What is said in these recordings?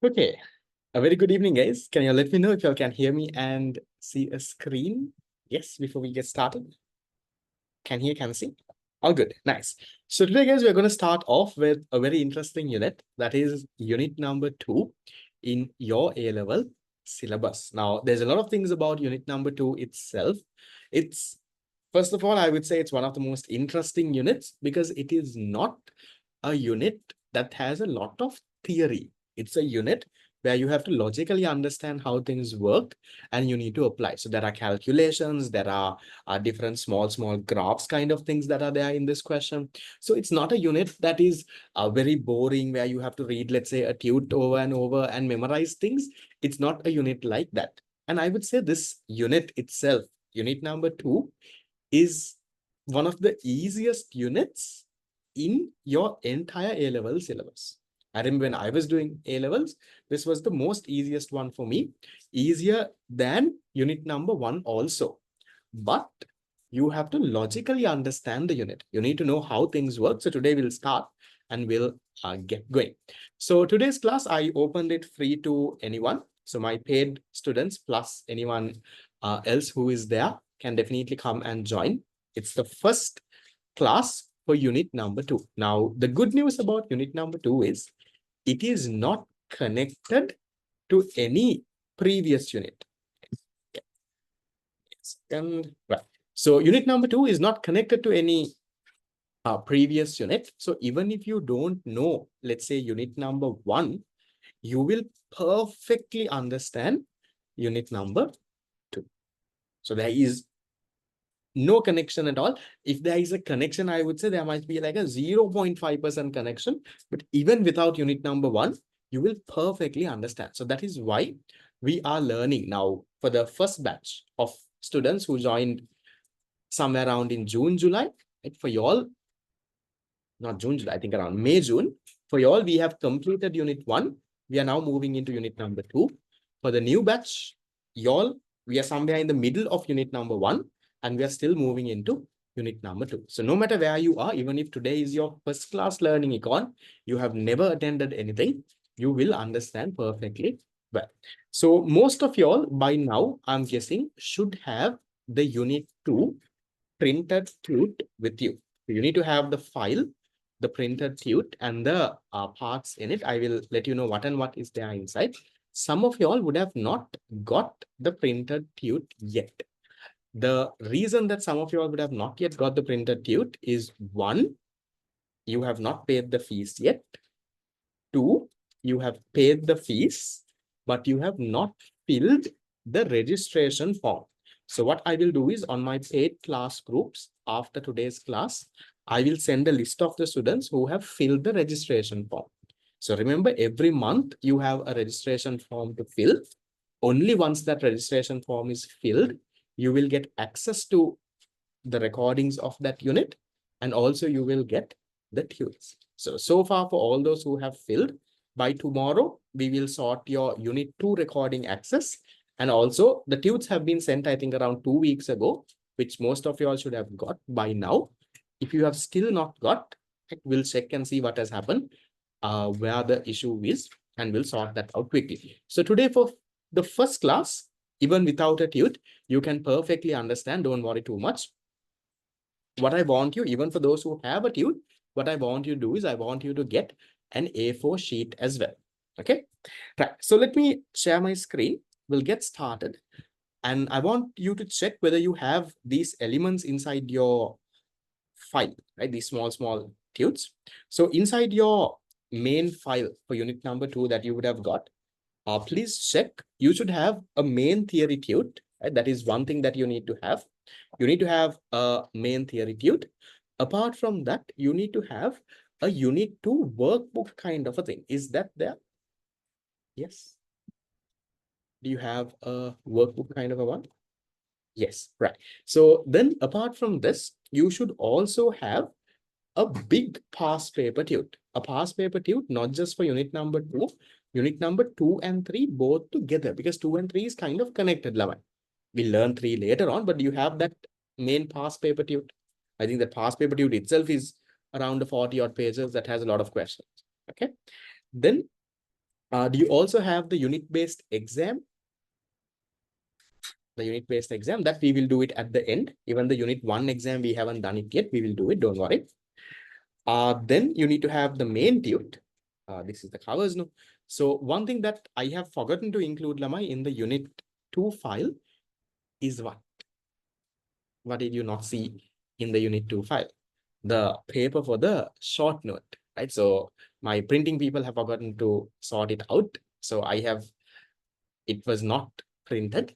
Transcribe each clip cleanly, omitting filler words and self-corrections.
Okay, a very good evening, guys. Can you let me know if you all can hear me and see a screen? Yes, before we get started. Can hear, can see? All good, nice. So today, guys, we're going to start off with a very interesting unit. That is unit number 2 in your A-level syllabus. Now, there's a lot of things about unit number 2 itself. It's, first of all, I would say it's one of the most interesting units because it is not a unit that has a lot of theory. It's a unit where you have to logically understand how things work and you need to apply. So there are calculations, there are different small graphs kind of things that are there in this question. So it's not a unit that is very boring where you have to read, let's say, a tute over and over and memorize things. It's not a unit like that. And I would say this unit itself, unit number 2, is one of the easiest units in your entire A-level syllabus. I remember when I was doing A-levels, this was the most easiest one for me, easier than unit number 1 also. But you have to logically understand the unit. You need to know how things work. So today we'll start and we'll get going. So today's class, I opened it free to anyone. So my paid students plus anyone else who is there can definitely come and join. It's the first class for unit number 2. Now, the good news about unit number 2 is it is not connected to any previous unit. Okay. And right. So unit number 2 is not connected to any previous unit. So even if you don't know, let's say unit number 1, you will perfectly understand unit number 2. So there is no connection at all. If there is a connection, I would say there might be like a 0.5% connection. But even without unit number 1, you will perfectly understand. So that is why we are learning now for the first batch of students who joined somewhere around in June, July. Right? For y'all, not June, July, I think around May, June. For y'all, we have completed unit 1. We are now moving into unit number 2. For the new batch, y'all, we are somewhere in the middle of unit number 1, and we are still moving into unit number 2. So no matter where you are, even if today is your first class learning econ, you have never attended anything, you will understand perfectly well. So most of y'all by now, I'm guessing, should have the unit 2 printed tute with you. You need to have the file, the printed tute, and the parts in it. I will let you know what and what is there inside. Some of y'all would have not got the printed tute yet. The reason that some of y'all would have not yet got the printed tute is 1, you have not paid the fees yet. 2, you have paid the fees, but you have not filled the registration form. So what I will do is on my paid class groups after today's class, I will send a list of the students who have filled the registration form. So remember, every month you have a registration form to fill. Only once that registration form is filled, you will get access to the recordings of that unit, and also you will get the tutes. So far for all those who have filled, by tomorrow, we will sort your unit 2 recording access. And also the tutes have been sent, I think around 2 weeks ago, which most of you all should have got by now. If you have still not got, we'll check and see what has happened, where the issue is, and we'll sort that out quickly. So today for the first class, even without a tute, you can perfectly understand. Don't worry too much. What I want you, even for those who have a tute, what I want you to do is I want you to get an A4 sheet as well. Okay, right. So let me share my screen. We'll get started. And I want you to check whether you have these elements inside your file, right? These small tutes. So inside your main file for unit number 2 that you would have got, please check. You should have a main theory tute. Right? That is one thing that you need to have. You need to have a main theory tute. Apart from that, you need to have a unit 2 workbook kind of a thing. Is that there? Yes. Do you have a workbook kind of a one? Yes, right. So then apart from this, you should also have a big past paper tute. A past paper tute, not just for unit number 2, unit number 2 and 3 both together, because 2 and 3 is kind of connected, Lavan. We'll learn 3 later on, but you have that main past paper tute. I think the past paper tute itself is around the 40 odd pages that has a lot of questions. Okay. Then Do you also have the unit-based exam? The unit-based exam that we will do it at the end. Even the unit 1 exam, we haven't done it yet. We will do it, don't worry. Then you need to have the main tute. This is the covers no. So one thing that I have forgotten to include, Lamai, in the unit 2 file is what? What did you not see in the unit 2 file? The paper for the short note, right? So my printing people have forgotten to sort it out. So it was not printed,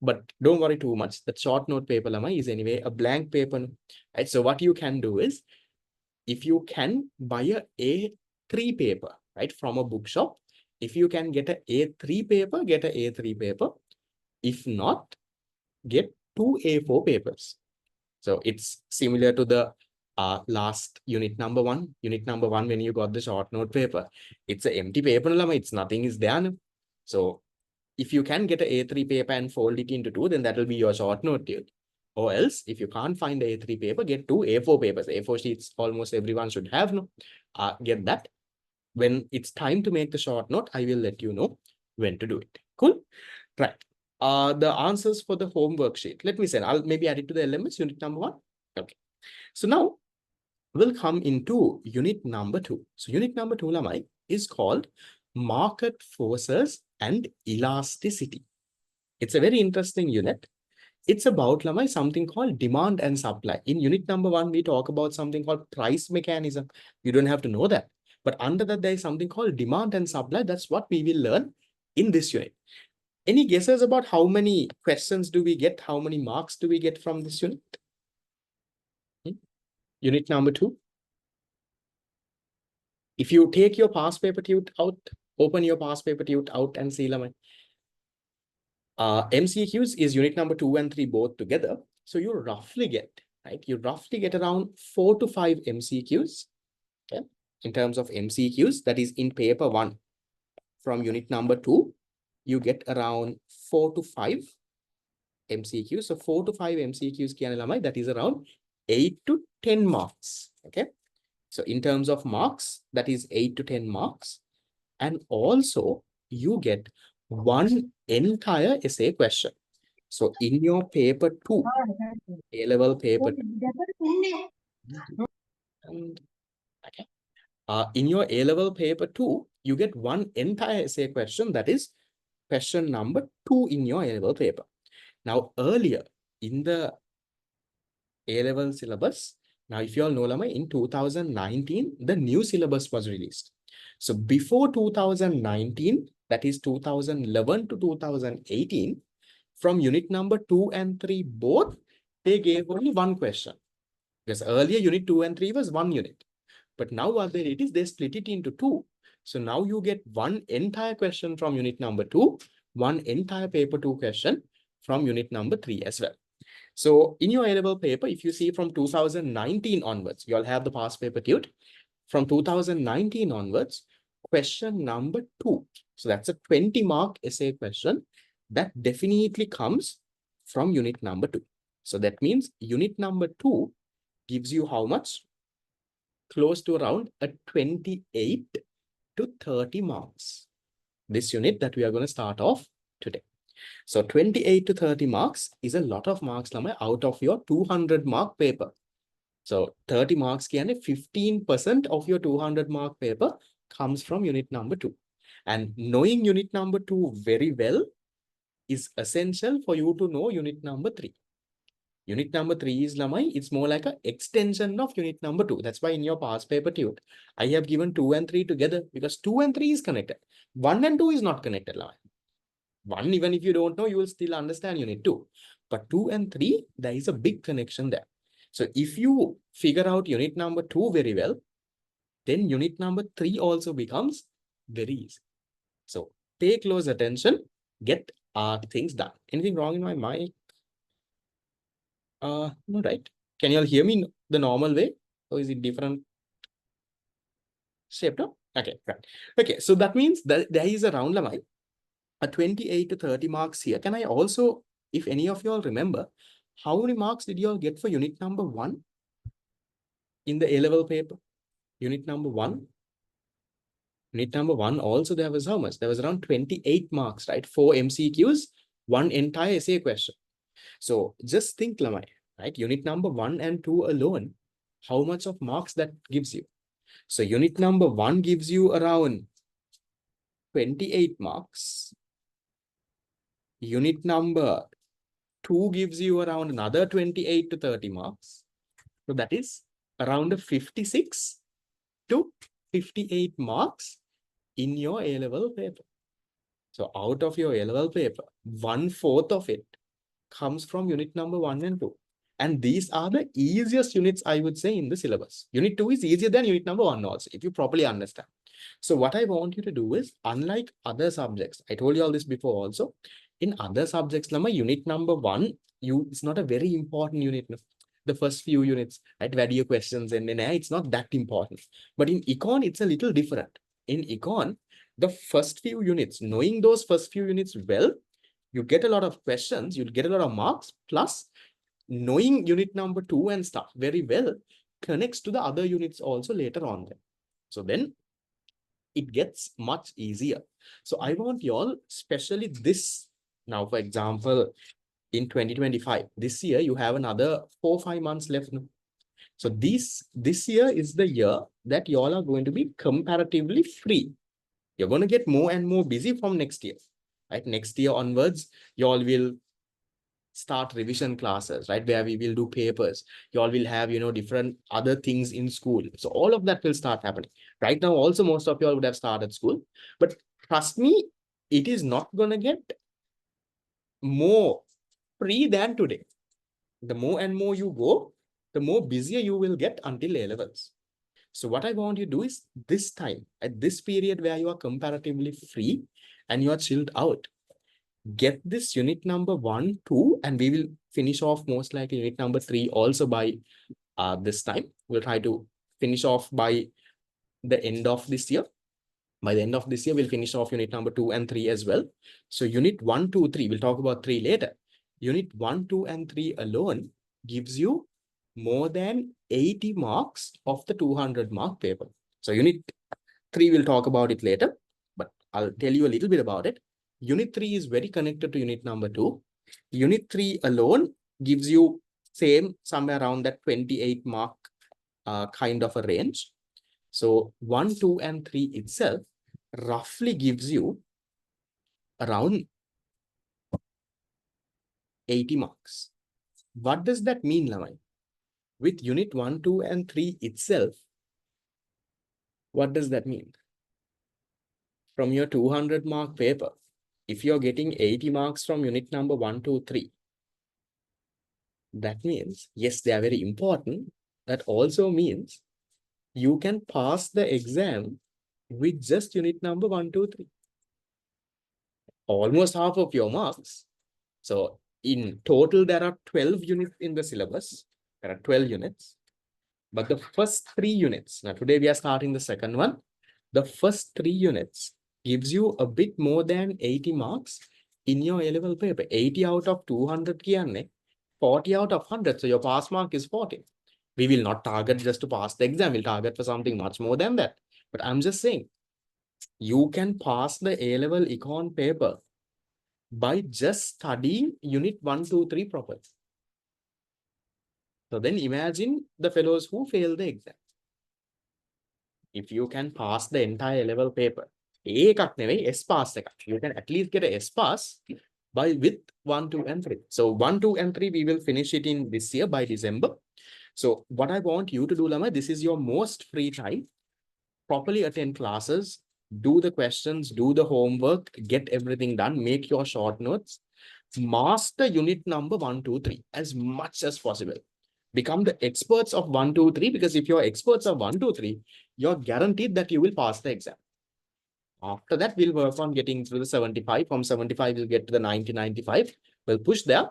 but don't worry too much. The short note paper, Lamai, is anyway a blank paper, right? So what you can do is, if you can buy a A3 paper, right, from a bookshop, if you can get a A3 paper, get a A3 paper. If not, get 2 A4 papers. So it's similar to the last unit number 1. Unit number 1, when you got the short note paper, it's an empty paper, it's nothing is there. So if you can get an A3 paper and fold it into 2, then that will be your short note tube. Or else, if you can't find the A3 paper, get 2 A4 papers. A4 sheets almost everyone should have. No, get that. When it's time to make the short note, I will let you know when to do it. Cool? Right. The answers for the homework sheet. Let me send. I'll maybe add it to the LMS unit number 1. Okay. So now we'll come into unit number 2. So unit number 2, Lamai, is called market forces and elasticity. It's a very interesting unit. It's about, Lamai, something called demand and supply. In unit number 1, we talk about something called price mechanism. You don't have to know that. But under that, there is something called demand and supply. That's what we will learn in this unit. Any guesses about how many questions do we get? How many marks do we get from this unit? Unit number 2. If you take your past paper tute out, open your past paper tute out and see, Lamai. MCQs is unit number 2 and 3 both together. So you roughly get, right? You roughly get around 4 to 5 MCQs. Okay? In terms of MCQs, that is in paper 1 from unit number 2, you get around 4 to 5 MCQs. So 4 to 5 MCQs, that is around 8 to 10 marks. Okay. So in terms of marks, that is 8 to 10 marks. And also you get one entire essay question. So in your paper 2, A-level paper 2, and okay. In your A-level paper 2, you get one entire essay question, that is question number 2 in your A-level paper. Now, earlier in the A-level syllabus, now if you all know, Lama, in 2019, the new syllabus was released. So before 2019, that is 2011 to 2018, from unit number 2 and 3 both, they gave only one question. Because earlier unit 2 and 3 was one unit. But now what they did is they split it into 2. So now you get one entire question from unit number 2, one entire paper 2 question from unit number 3 as well. So in your A-level paper, if you see from 2019 onwards, you all have the past paper tute. From 2019 onwards, question number 2. So that's a 20-mark essay question that definitely comes from unit number 2. So that means unit number 2 gives you how much? Close to around a 28 to 30 marks. This unit that we are going to start off today. So 28 to 30 marks is a lot of marks out of your 200 mark paper. So 30 marks can 15% of your 200 mark paper comes from unit number 2. And knowing unit number 2 very well is essential for you to know unit number 3. Unit number 3 is Lamai, it's more like an extension of unit number 2. That's why in your past paper tute, I have given 2 and 3 together because 2 and 3 is connected. 1 and 2 is not connected, Lamai. 1, even if you don't know, you will still understand unit 2. But 2 and 3, there is a big connection there. So if you figure out unit number 2 very well, then unit number 3 also becomes very easy. So pay close attention, get things done. Anything wrong in my mic? No, right? Can you all hear me the normal way? Or is it different shape? No? Okay, right. Okay, so that means that there is a round lamai, a 28 to 30 marks here. Can I also, if any of you all remember, how many marks did you all get for unit number 1 in the A-level paper? Unit number 1. Unit number 1 also there was how much? There was around 28 marks, right? 4 MCQs, 1 entire essay question. So just think, Lamai, right? Unit number 1 and 2 alone, how much of marks that gives you? So unit number 1 gives you around 28 marks. Unit number 2 gives you around another 28 to 30 marks. So that is around 56 to 58 marks in your A-level paper. So out of your A-level paper, 1/4 of it comes from unit number 1 and 2. And these are the easiest units, I would say, in the syllabus. Unit 2 is easier than unit number 1 also, if you properly understand. So what I want you to do is, unlike other subjects, I told you all this before also, in other subjects, Lama, unit number 1, it's not a very important unit. No? The first few units, right? Video questions and then it's not that important. But in econ, it's a little different. In econ, the first few units, knowing those first few units well, you get a lot of questions, you'll get a lot of marks, plus knowing unit number 2 and stuff very well connects to the other units also later on. Then. So then it gets much easier. So I want you all, especially this, now for example, in 2025, this year you have another 4-5 months left. No? So this year is the year that you all are going to be comparatively free. You're going to get more and more busy from next year. Right? Next year onwards, you all will start revision classes, right? Where we will do papers. You all will have, different other things in school. So all of that will start happening. Right now, also, most of you all would have started school. But trust me, it is not going to get more free than today. The more and more you go, the more busier you will get until A-levels. So what I want you to do is this time, at this period where you are comparatively free and you are chilled out, get this unit number 1, 2, and we will finish off most likely unit number 3 also by this time. We'll try to finish off by the end of this year. By the end of this year, we'll finish off unit number 2 and 3 as well. So unit 1, 2, 3, we'll talk about 3 later. Unit 1, 2, and 3 alone gives you more than 80 marks of the 200 mark paper. So unit 3, we'll talk about it later, but I'll tell you a little bit about it. Unit 3 is very connected to unit number 2. Unit 3 alone gives you same somewhere around that 28 mark kind of a range. So 1, 2, and 3 itself roughly gives you around 80 marks. What does that mean, Lamai? With unit 1, 2, and 3 itself, what does that mean? From your 200 mark paper, if you're getting 80 marks from unit number 1, 2, 3, that means, yes, they are very important. That also means you can pass the exam with just unit number 1, 2, 3. Almost half of your marks. So in total, there are 12 units in the syllabus. There are 12 units. But the first 3 units, now today we are starting the second one. The first 3 units gives you a bit more than 80 marks in your A-level paper. 80 out of 200 kiyanne, 40 out of 100. So your pass mark is 40. We will not target just to pass the exam. We'll target for something much more than that. But I'm just saying, you can pass the A-level econ paper by just studying unit 1, 2, 3 properly. So then imagine the fellows who fail the exam. If you can pass the entire A-level paper, එකක් නෙවෙයි S pass එකක්. You can at least get a S pass by with 1, 2, and 3. So 1, 2, and 3, we will finish it in this year by December. So what I want you to do, Lama, this is your most free time. Properly attend classes, do the questions, do the homework, get everything done, make your short notes, master unit number 1, 2, 3 as much as possible. Become the experts of 1, 2, 3, because if you're experts of 1, 2, 3, you're guaranteed that you will pass the exam. After that, we'll work on getting through the 75. From 75, we'll get to the 90, 95. We'll push there.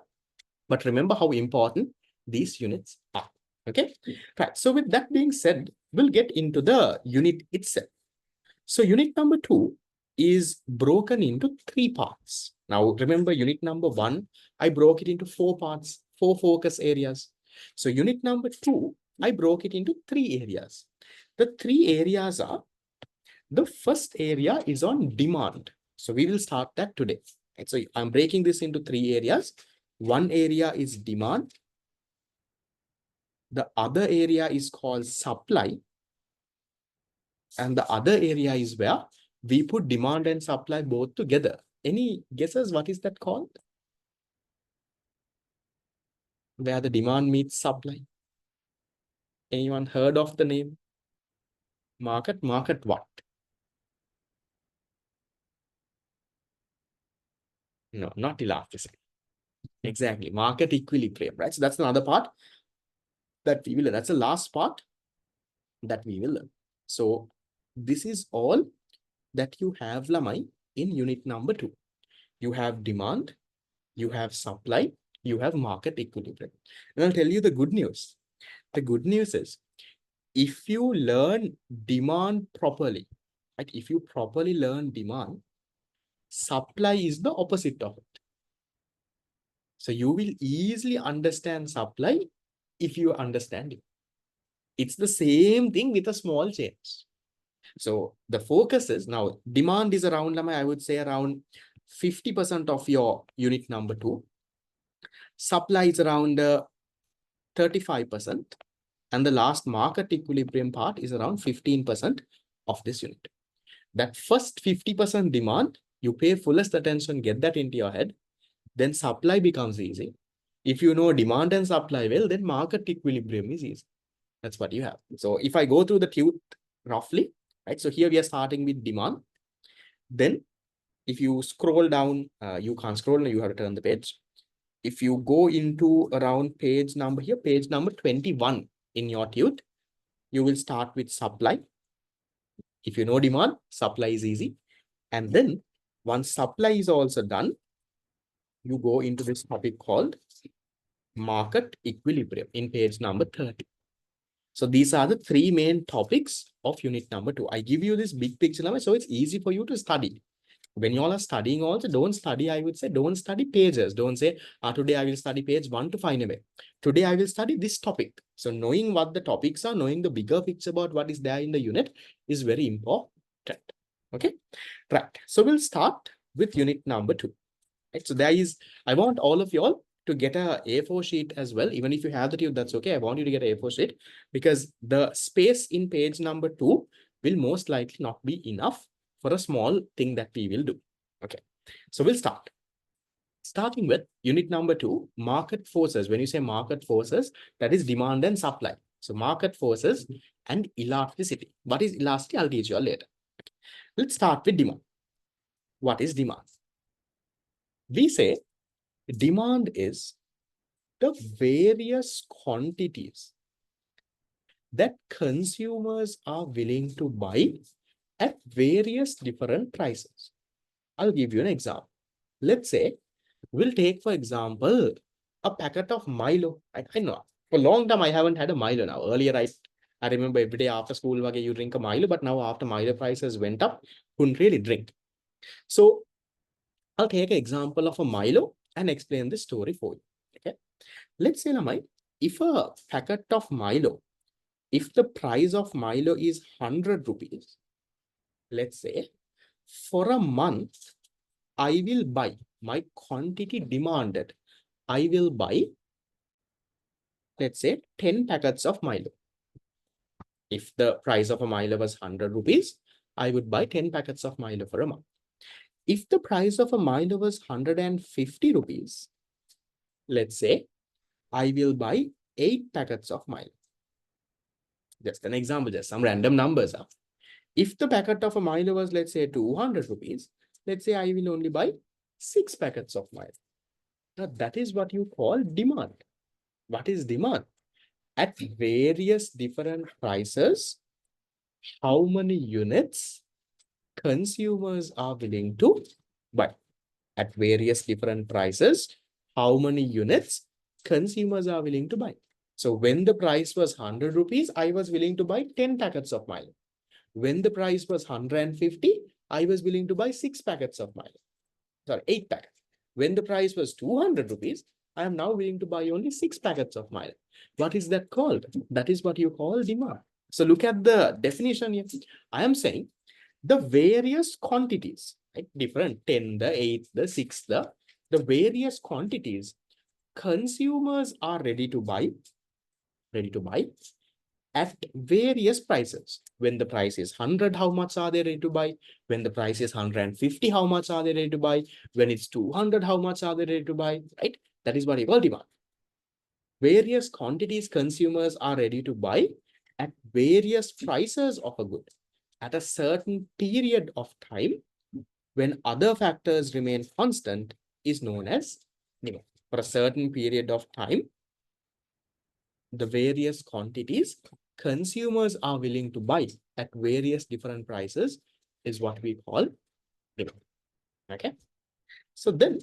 But remember how important these units are. Okay? Right. So with that being said, we'll get into the unit itself. So unit number 2 is broken into 3 parts. Now, remember unit number 1, I broke it into 4 parts, 4 focus areas. So unit number 2, I broke it into 3 areas. The 3 areas are The first area is on demand. So we will start that today. And so I'm breaking this into 3 areas. One area is demand. The other area is called supply. And the other area is where we put demand and supply both together. Any guesses what is that called? Where the demand meets supply. Anyone heard of the name? Market? Market what? No, not elasticity. Exactly. Market equilibrium, right? So that's another part that we will learn. That's the last part that we will learn. So this is all that you have, Lamai, in unit number 2. You have demand, you have supply, you have market equilibrium. And I'll tell you the good news. The good news is, if you learn demand properly, right? If you properly learn demand, supply is the opposite of it. So you will easily understand supply if you understand it. It's the same thing with a small change. So the focus is now demand is around, I would say around 50% of your unit number 2. Supply is around 35%. And the last market equilibrium part is around 15% of this unit. That first 50% demand, you pay fullest attention, get that into your head. Then supply becomes easy. If you know demand and supply well, then market equilibrium is easy. That's what you have. So if I go through the tube roughly, right? So here we are starting with demand. Then if you scroll down, you can't scroll, you have to turn the page. If you go into around page number here, page number 21 in your tube, you will start with supply. If you know demand, supply is easy. And then once supply is also done, you go into this topic called market equilibrium in page number 30. So these are the 3 main topics of unit number 2. I give you this big picture now, so it's easy for you to study. When you all are studying also, don't study, I would say, don't study pages. Don't say, today I will study page 1 to find a way. Today I will study this topic. So knowing what the topics are, knowing the bigger picture about what is there in the unit is very important. Okay, right. So we'll start with unit number 2. Right? So there is, I want all of you all to get a A4 sheet as well. Even if you have the tube, that's okay. I want you to get a A4 sheet because the space in page number 2 will most likely not be enough for a small thing that we will do. Okay, so we'll start. Starting with unit number 2, market forces. When you say market forces, that is demand and supply. So market forces and elasticity. What is elasticity? I'll teach you all later. Let's start with demand. What is demand? We say demand is the various quantities that consumers are willing to buy at various different prices. I'll give you an example. Let's say we'll take, for example, a packet of Milo. I know for a long time I haven't had a Milo now. Earlier, I remember every day after school, you drink a Milo, but now after Milo prices went up, couldn't really drink. So I'll take an example of a Milo and explain this story for you. Okay. Let's say, Lamai, if a packet of Milo, if the price of Milo is 100 rupees, let's say, for a month, I will buy my quantity demanded. I will buy, let's say, 10 packets of Milo. If the price of a Milo was 100 rupees, I would buy 10 packets of Milo for a month. If the price of a Milo was 150 rupees, let's say, I will buy 8 packets of Milo. Just an example, just some random numbers up. If the packet of a Milo was, let's say, 200 rupees, let's say I will only buy 6 packets of Milo. Now, that is what you call demand. What is demand? At various different prices, how many units consumers are willing to buy. At various different prices, how many units consumers are willing to buy. So when the price was 100 rupees, I was willing to buy 10 packets of Milo. When the price was 150, I was willing to buy 6 packets of Milo. Sorry, 8 packets. When the price was 200 rupees, I am now willing to buy only 6 packets of Milo. What is that called? That is what you call demand. So look at the definition here. I am saying the various quantities, right? Different 10, the 8, the 6, the various quantities consumers are ready to buy at various prices. When the price is 100, how much are they ready to buy? When the price is 150, how much are they ready to buy? When it's 200, how much are they ready to buy? Right? That is what you call demand. Various quantities consumers are ready to buy at various prices of a good at a certain period of time when other factors remain constant is known as demand. For a certain period of time, the various quantities consumers are willing to buy at various different prices is what we call demand. Okay. So then,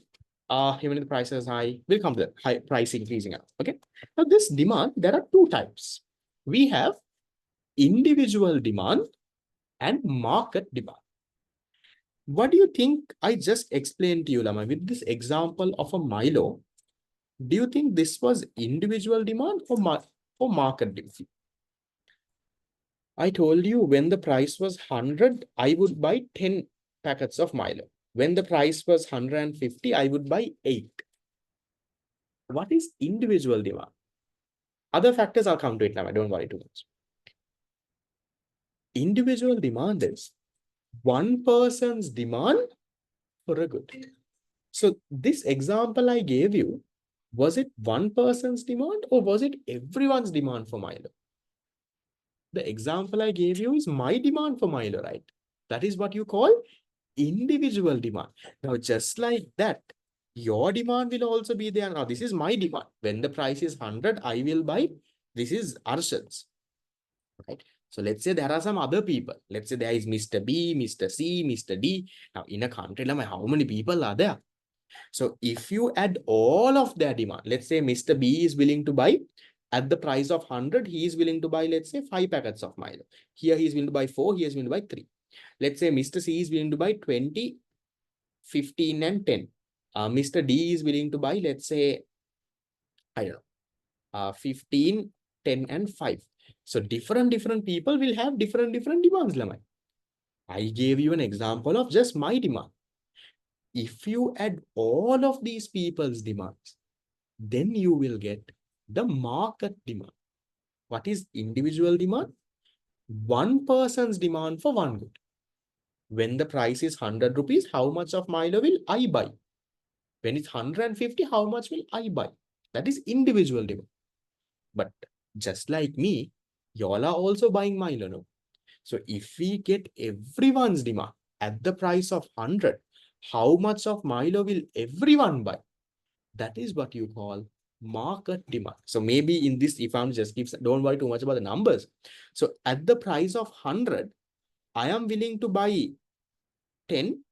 even if the price is high, will come to the high price increasing up. Okay. Now, this demand, there are two types. We have individual demand and market demand. What do you think I just explained to you, Lama, with this example of a Milo? Do you think this was individual demand or market demand? I told you when the price was 100, I would buy 10 packets of Milo. When the price was 150, I would buy 8. What is individual demand? Other factors I'll come to it now. I don't worry too much. Individual demand is one person's demand for a good. So this example I gave you, was it one person's demand or was it everyone's demand for Milo? The example I gave you is my demand for Milo, right? That is what you call individual demand. Now, just like that, your demand will also be there. Now, this is my demand. When the price is 100, I will buy. This is Arshad's, right? So let's say there are some other people. Let's say there is Mr. B, Mr. C, Mr. D. Now, in a country, how many people are there? So if you add all of their demand, let's say Mr. B is willing to buy at the price of 100, he is willing to buy, let's say, 5 packets of Milo. Here he is willing to buy 4, he is willing to buy 3. Let's say Mr. C is willing to buy 20, 15, and 10. Mr. D is willing to buy, let's say, I don't know, 15, 10, and 5. So different people will have different demands, Lamai. I gave you an example of just my demand. If you add all of these people's demands, then you will get the market demand. What is individual demand? One person's demand for one good. When the price is 100 rupees, how much of Milo will I buy? When it's 150, how much will I buy? That is individual demand. But just like me, y'all are also buying Milo, no? So if we get everyone's demand at the price of 100, how much of Milo will everyone buy? That is what you call market demand. So maybe in this, if I'm just keeps, don't worry too much about the numbers. So at the price of 100, I am willing to buy 10.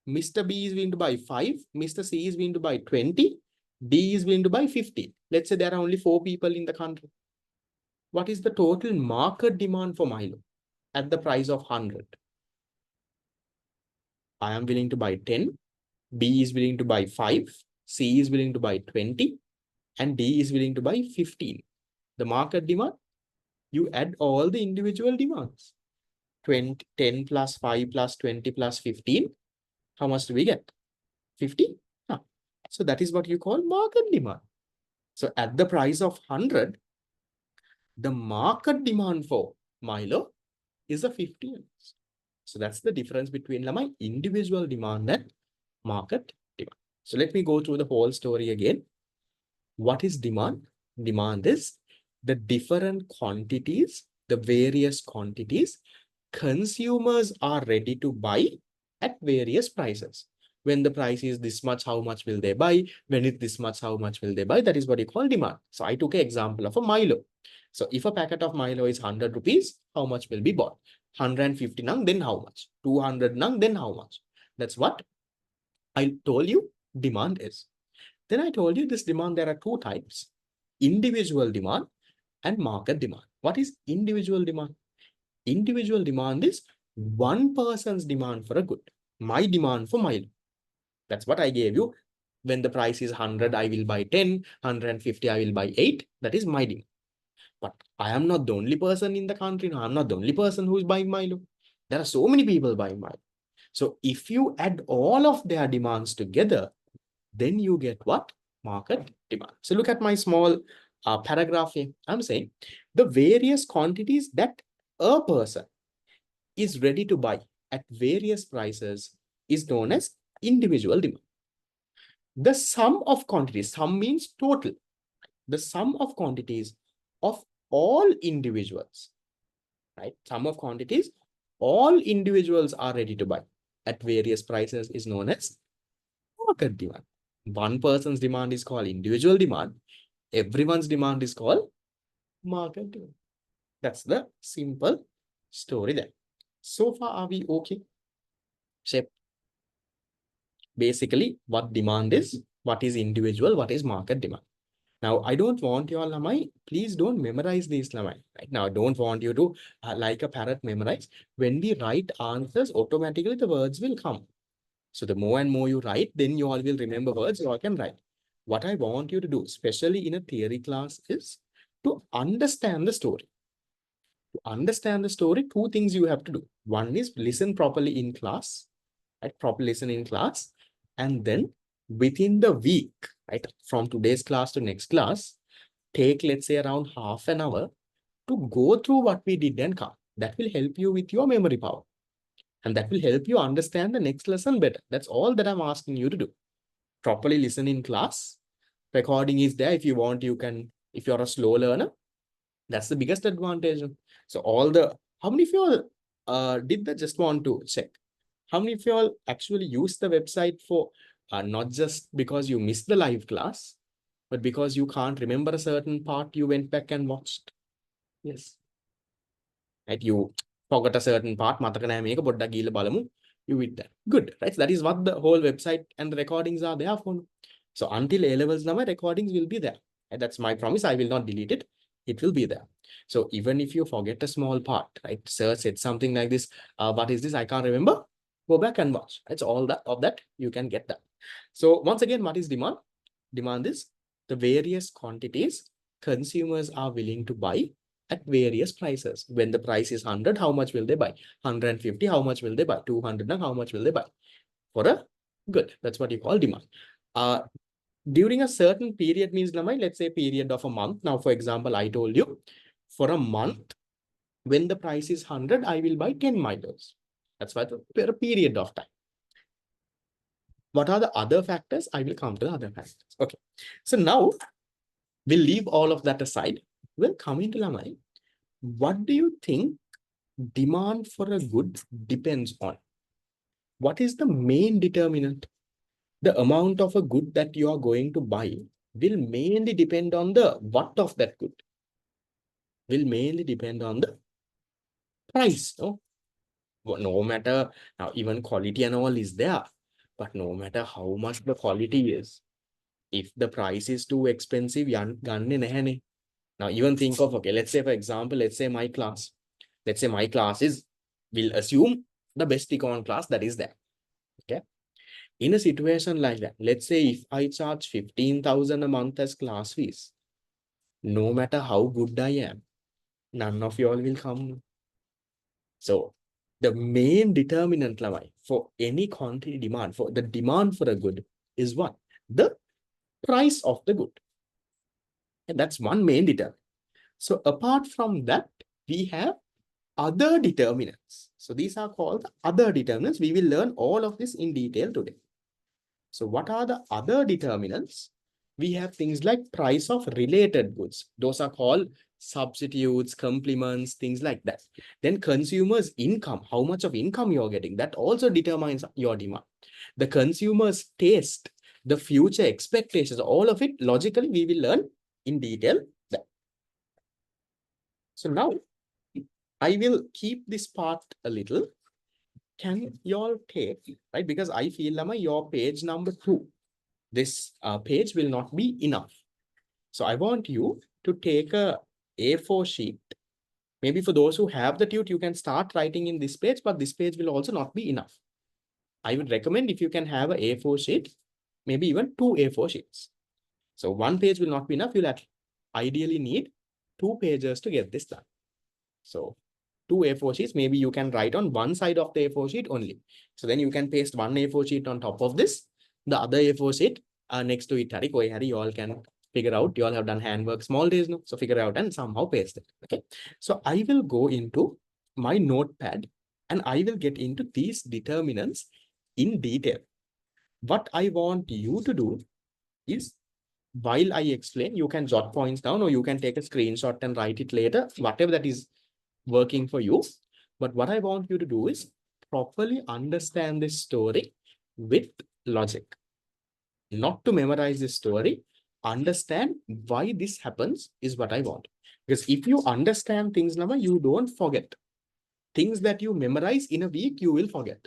Mr. B is willing to buy 5. Mr. C is willing to buy 20. D is willing to buy 50. Let's say there are only 4 people in the country. What is the total market demand for Milo at the price of 100? I am willing to buy 10. B is willing to buy 5. C is willing to buy 20. And D is willing to buy 15. The market demand, you add all the individual demands. 20, 10 plus 5 plus 20 plus 15. How much do we get? 50? Huh. So that is what you call market demand. So at the price of 100, the market demand for Milo is a 50. So that's the difference between my individual demand and market demand. So let me go through the whole story again. What is demand? Demand is the different quantities, the various quantities consumers are ready to buy at various prices. When the price is this much, how much will they buy? When it's this much, how much will they buy? That is what you call demand. So I took an example of a Milo. So if a packet of Milo is 100 rupees, how much will be bought? 150 nang, then how much? 200 nang, then how much? That's what I told you demand is. Then I told you this demand, there are two types, individual demand and market demand. What is individual demand? Individual demand is one person's demand for a good. My demand for Milo. That's what I gave you. When the price is 100, I will buy 10, 150, I will buy 8. That is my demand. But I am not the only person in the country. No, I'm not the only person who is buying Milo. There are so many people buying wine. So if you add all of their demands together, then you get what? Market demand. So look at my small paragraph here. I'm saying the various quantities that a person is ready to buy at various prices is known as individual demand. The sum of quantities, sum means total, the sum of quantities of all individuals, right? Sum of quantities, all individuals are ready to buy at various prices is known as market demand. One person's demand is called individual demand. Everyone's demand is called market demand. That's the simple story there. So far, are we okay? So basically, what demand is, what is individual, what is market demand. Now, I don't want you all, Lamai, please don't memorize these, Lamai. Right now, I don't want you to, like a parrot, memorize. When we write answers, automatically the words will come. So the more and more you write, then you all will remember words you all can write. What I want you to do, especially in a theory class, is to understand the story. To understand the story, two things you have to do. One is listen properly in class, right? Properly listen in class. And then within the week, right? From today's class to next class, take, let's say, around half an hour to go through what we did and come. That will help you with your memory power. And that will help you understand the next lesson better. That's all that I'm asking you to do. Properly listen in class. Recording is there. If you want, you can, if you're a slow learner, that's the biggest advantage. So how many of you all did that? Just want to check. How many of you all actually use the website for not just because you missed the live class, but because you can't remember a certain part, you went back and watched? Yes. Right? You forgot a certain part, you with that. Good, right? So that is what the whole website and the recordings are there for. So until A levels, now my recordings will be there. And that's my promise. I will not delete it. It will be there. So even if you forget a small part, right? Sir said something like this. What is this? I can't remember. Go back and watch. It's all that of that you can get that. So once again, what is demand? Demand is the various quantities consumers are willing to buy at various prices. When the price is 100, how much will they buy? 150, how much will they buy? 200, and how much will they buy? For a good. That's what you call demand. During a certain period means, let's say period of a month. Now, for example, I told you for a month, when the price is 100, I will buy 10 Milos. That's why for a period of time. What are the other factors? I will come to the other factors. Okay. So now we'll leave all of that aside. We'll come into Lamai. What do you think demand for a good depends on? What is the main determinant? The amount of a good that you are going to buy will mainly depend on the what of that good. Will mainly depend on the price. No matter, now even quality and all is there, but no matter how much the quality is, if the price is too expensive, now even think of, okay, let's say for example, let's say my class. Let's say my class is, we'll assume the best econ class that is there. Okay. In a situation like that, let's say if I charge 15,000 a month as class fees, no matter how good I am, none of you all will come. So the main determinant for any quantity demand, for the demand for a good is what? The price of the good. And that's one main determinant. So apart from that, we have other determinants. So these are called the other determinants. We will learn all of this in detail today. So what are the other determinants? We have things like price of related goods. Those are called substitutes, complements, things like that. Then consumers' income, how much of income you're getting, that also determines your demand. The consumer's taste, the future expectations, all of it, logically, we will learn in detail. So now, I will keep this part a little. Can you all take, right? Because I feel, Lama, your page number 2, this page will not be enough. So I want you to take a A4 sheet. Maybe for those who have the tute, you can start writing in this page, but this page will also not be enough. I would recommend if you can have a A4 sheet, maybe even 2 A4 sheets. So 1 page will not be enough. You'll ideally need 2 pages to get this done. So two A4 sheets, maybe you can write on one side of the A4 sheet only. So then you can paste one A4 sheet on top of this, the other A4 sheet next to it. You all can figure out. You all have done handwork small days now. So figure out and somehow paste it. Okay. So I will go into my notepad and I will get into these determinants in detail. What I want you to do is, while I explain, you can jot points down or you can take a screenshot and write it later, whatever that is working for you. But what I want you to do is properly understand this story with logic. Not to memorize this story, understand why this happens is what I want. Because if you understand things, Nama, you don't forget. Things that you memorize in a week, you will forget.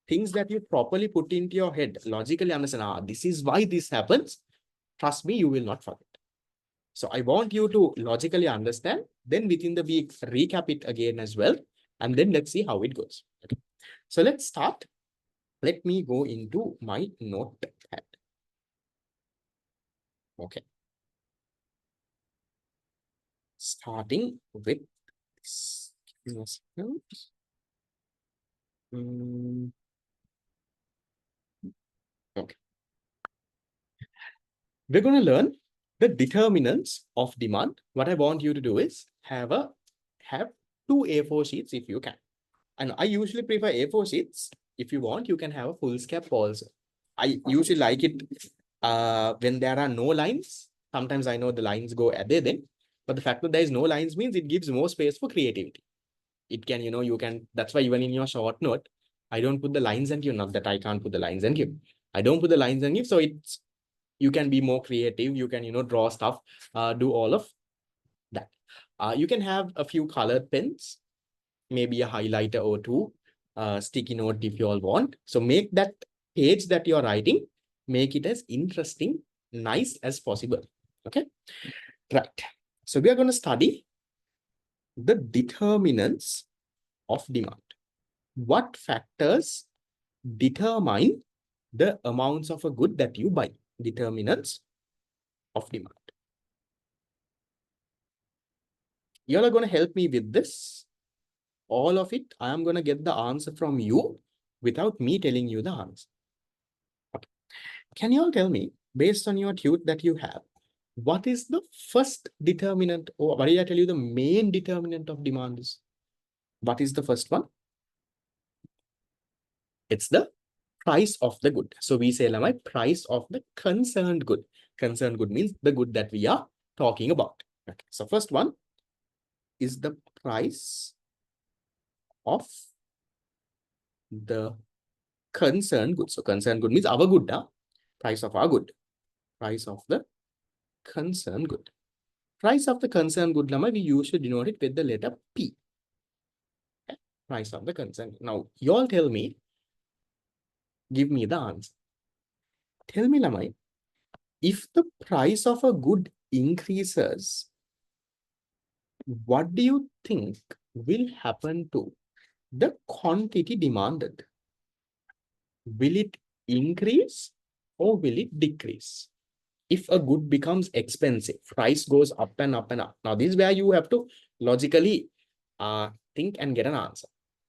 Things that you properly put into your head, logically understand, this is why this happens. Trust me, you will not forget. So I want you to logically understand, then within the week, recap it again as well. And then let's see how it goes. Okay. So let's start. Let me go into my notepad. Okay. Starting with this. Okay. We're going to learn the determinants of demand. What I want you to do is have two A4 sheets if you can. And I usually prefer A4 sheets. If you want, you can have a foolscap also. I usually like it when there are no lines. Sometimes I know the lines go at then, but the fact that there is no lines means it gives more space for creativity. It can, you can, that's why even in your short note, I don't put the lines and give, not that I can't put the lines and give. I don't put the lines and give, so it's, you can be more creative. You can, draw stuff, do all of that. You can have a few colored pens, maybe a highlighter or two, sticky note if you all want. So make that page that you're writing, make it as interesting, nice as possible. Okay, right. So we are going to study the determinants of demand. What factors determine the amounts of a good that you buy? Determinants of demand. You all are going to help me with this. All of it, I am going to get the answer from you without me telling you the answer. Okay. Can you all tell me, based on your tute that you have, what is the first determinant, or what did I tell you the main determinant of demand is? What is the first one? It's the price of the good. So we say, Lamai, price of the concerned good. Concerned good means the good that we are talking about. Okay. So first one is the price of the concerned good. So concerned good means our good, price of our good. Price of the concerned good. Price of the concerned good, Lama, we usually denote it with the letter P. Okay. Price of the concerned. Now, you all tell me, give me the answer. Tell me, Lama, if the price of a good increases, what do you think will happen to the quantity demanded? Will it increase or will it decrease? If a good becomes expensive, price goes up and up and up. Now, this is where you have to logically think and get an answer.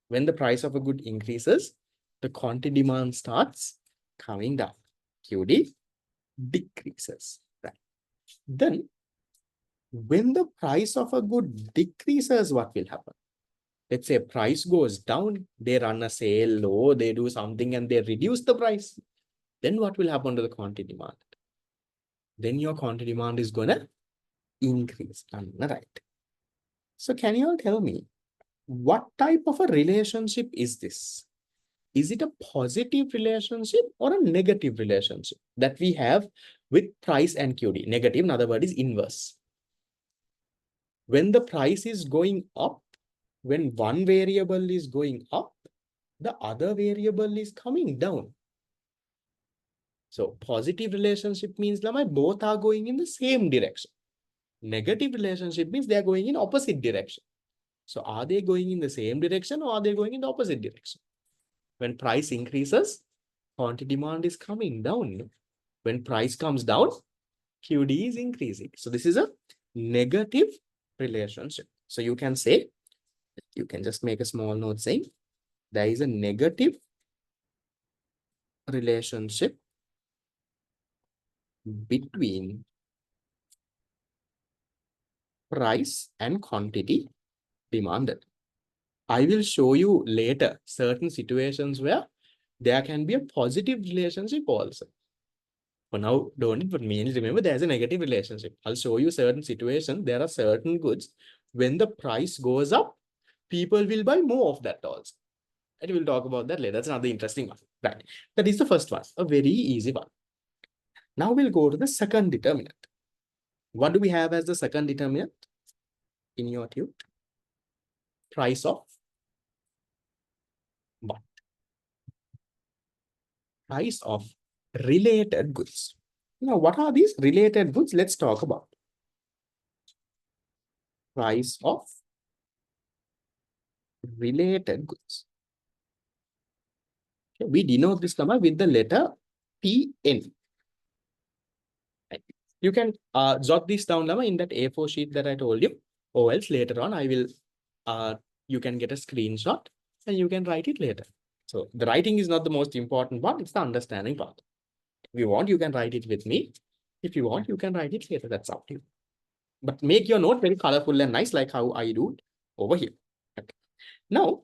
When the price of a good increases, the quantity demand starts coming down. QD decreases. Right. Then, when the price of a good decreases, what will happen? Let's say price goes down, they run a sale or they do something and they reduce the price. Then what will happen to the quantity demand? Then your quantity demand is going to increase. Right. So can you all tell me, what type of a relationship is this? Is it a positive relationship or a negative relationship that we have with price and QD? Negative, in other words, is inverse. When the price is going up, when one variable is going up, the other variable is coming down. So positive relationship means both are going in the same direction. Negative relationship means they are going in opposite direction. So are they going in the same direction or are they going in the opposite direction? When price increases, quantity demand is coming down. When price comes down, QD is increasing. So this is a negative relationship. So you can say You can just make a small note saying there is a negative relationship between price and quantity demanded. I will show you later certain situations where there can be a positive relationship also. For now, don't, but mainly remember there's a negative relationship. I'll show you certain situations. There are certain goods. When the price goes up, people will buy more of that also. And we'll talk about that later. That's another interesting one. Right. That is the first one, a very easy one. Now we'll go to the second determinant. What do we have as the second determinant in your tube? Price of what? Price of related goods. Now, what are these related goods? Let's talk about. Price of related goods. Okay, we denote this number with the letter PN. You can jot this down in that A4 sheet that I told you, or else later on I will, you can get a screenshot and you can write it later. So the writing is not the most important part, it's the understanding part. If you want, you can write it with me. If you want, you can write it later, that's up to you. But make your note very colorful and nice, like how I do it over here. Okay. Now,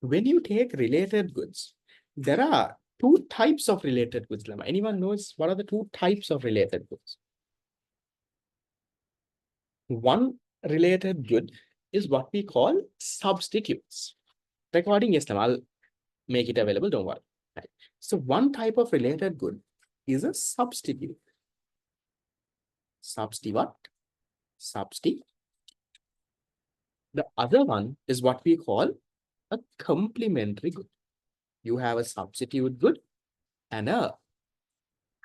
when you take related goods, there are two types of related goods. Anyone knows what are the two types of related goods? One related good is what we call substitutes. Recording, yes, I'll make it available, don't worry. Right. So one type of related good is a substitute. Substitute what? Substitute. The other one is what we call a complementary good. You have a substitute good and a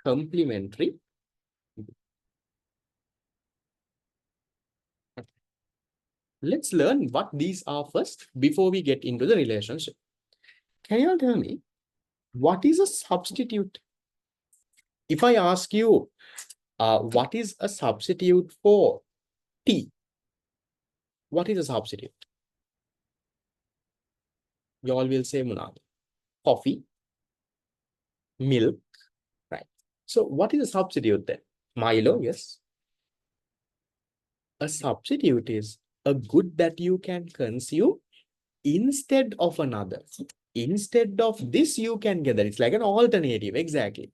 complementary good. Let's learn what these are first before we get into the relationship. Can you tell me what is a substitute? If I ask you, what is a substitute for tea? What is a substitute? You all will say Munad. Coffee, milk, right? So what is a substitute then? Milo, yes. A substitute is a good that you can consume instead of another. Instead of this, you can get that. It's like an alternative, exactly.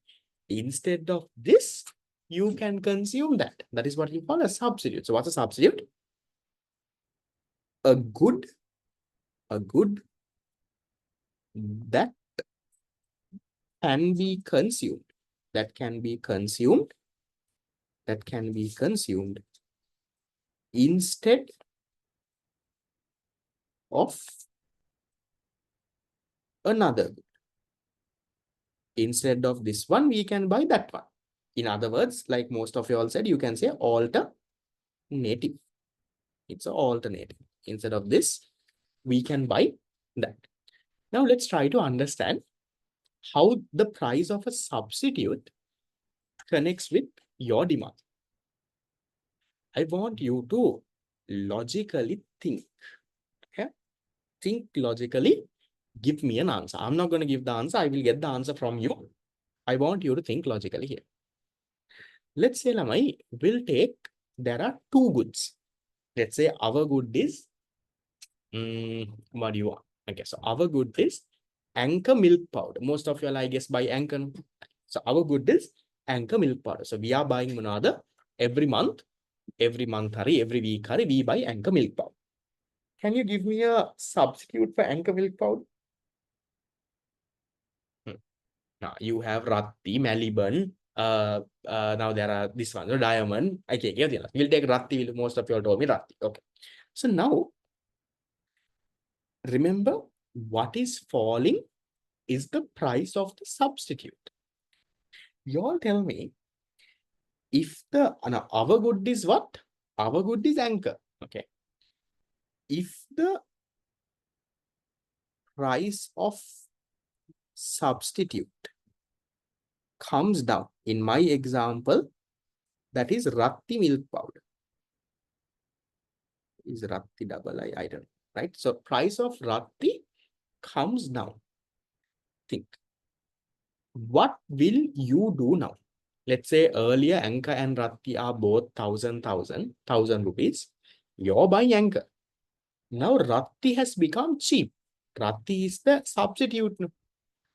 Instead of this, you can consume that. That is what you call a substitute. So what's a substitute? A good that can be consumed. That can be consumed. That can be consumed instead of another. Instead of this one, we can buy that one. In other words, like most of you all said, you can say alternative. It's an alternative. Instead of this, we can buy that. Now let's try to understand how the price of a substitute connects with your demand. I want you to logically think. Okay? Think logically, give me an answer. I'm not going to give the answer. I will get the answer from you. I want you to think logically here. Let's say, Lamai, we'll take, there are two goods. Let's say our good is, what do you want? Okay, so our good is Anchor milk powder. Most of you all, I guess, buy Anchor. So our good is Anchor milk powder. So we are buying another every month, every week, we buy Anchor milk powder. Can you give me a substitute for Anchor milk powder? Now you have Ratti, Maliban. Now there are this one, Diamond. Okay, we'll take Ratti. Most of you all told me Ratti. Okay. So now, remember, what is falling is the price of the substitute. You all tell me, if the, now our good is what? Our good is Anchor. Okay. If the price of substitute comes down, in my example, that is Ratti milk powder. Is Ratti double I don't know. right? So price of Ratti comes down. Think, what will you do now? Let's say earlier Anchor and Ratti are both 1,000 rupees. You're buying Anchor. Now Ratti has become cheap. Ratti is the substitute.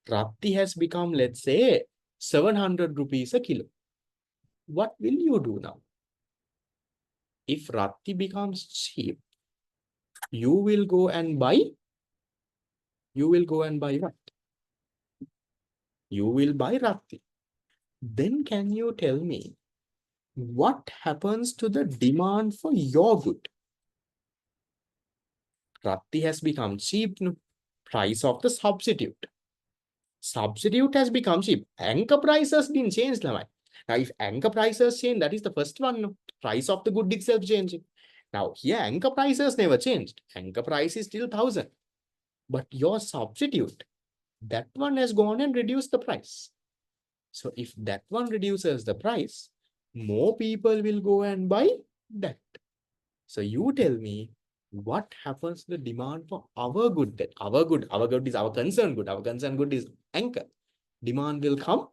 Ratti has become, let's say, 700 rupees a kilo. What will you do now? If Ratti becomes cheap, you will go and buy what? You will buy Ratti. Then can you tell me what happens to the demand for your good? Ratti has become cheap. No? Price of the substitute. Substitute has become cheap. Anchor price has been changed. Now, if anchor prices change, that is the first one. No? Price of the good itself changing. Now, here anchor prices never changed. Anchor price is still 1,000. But your substitute, that one has gone and reduced the price. So if that one reduces the price, more people will go and buy that. So you tell me what happens to the demand for our good? That our good is our concern good. Our concern good is Anchor. Demand will come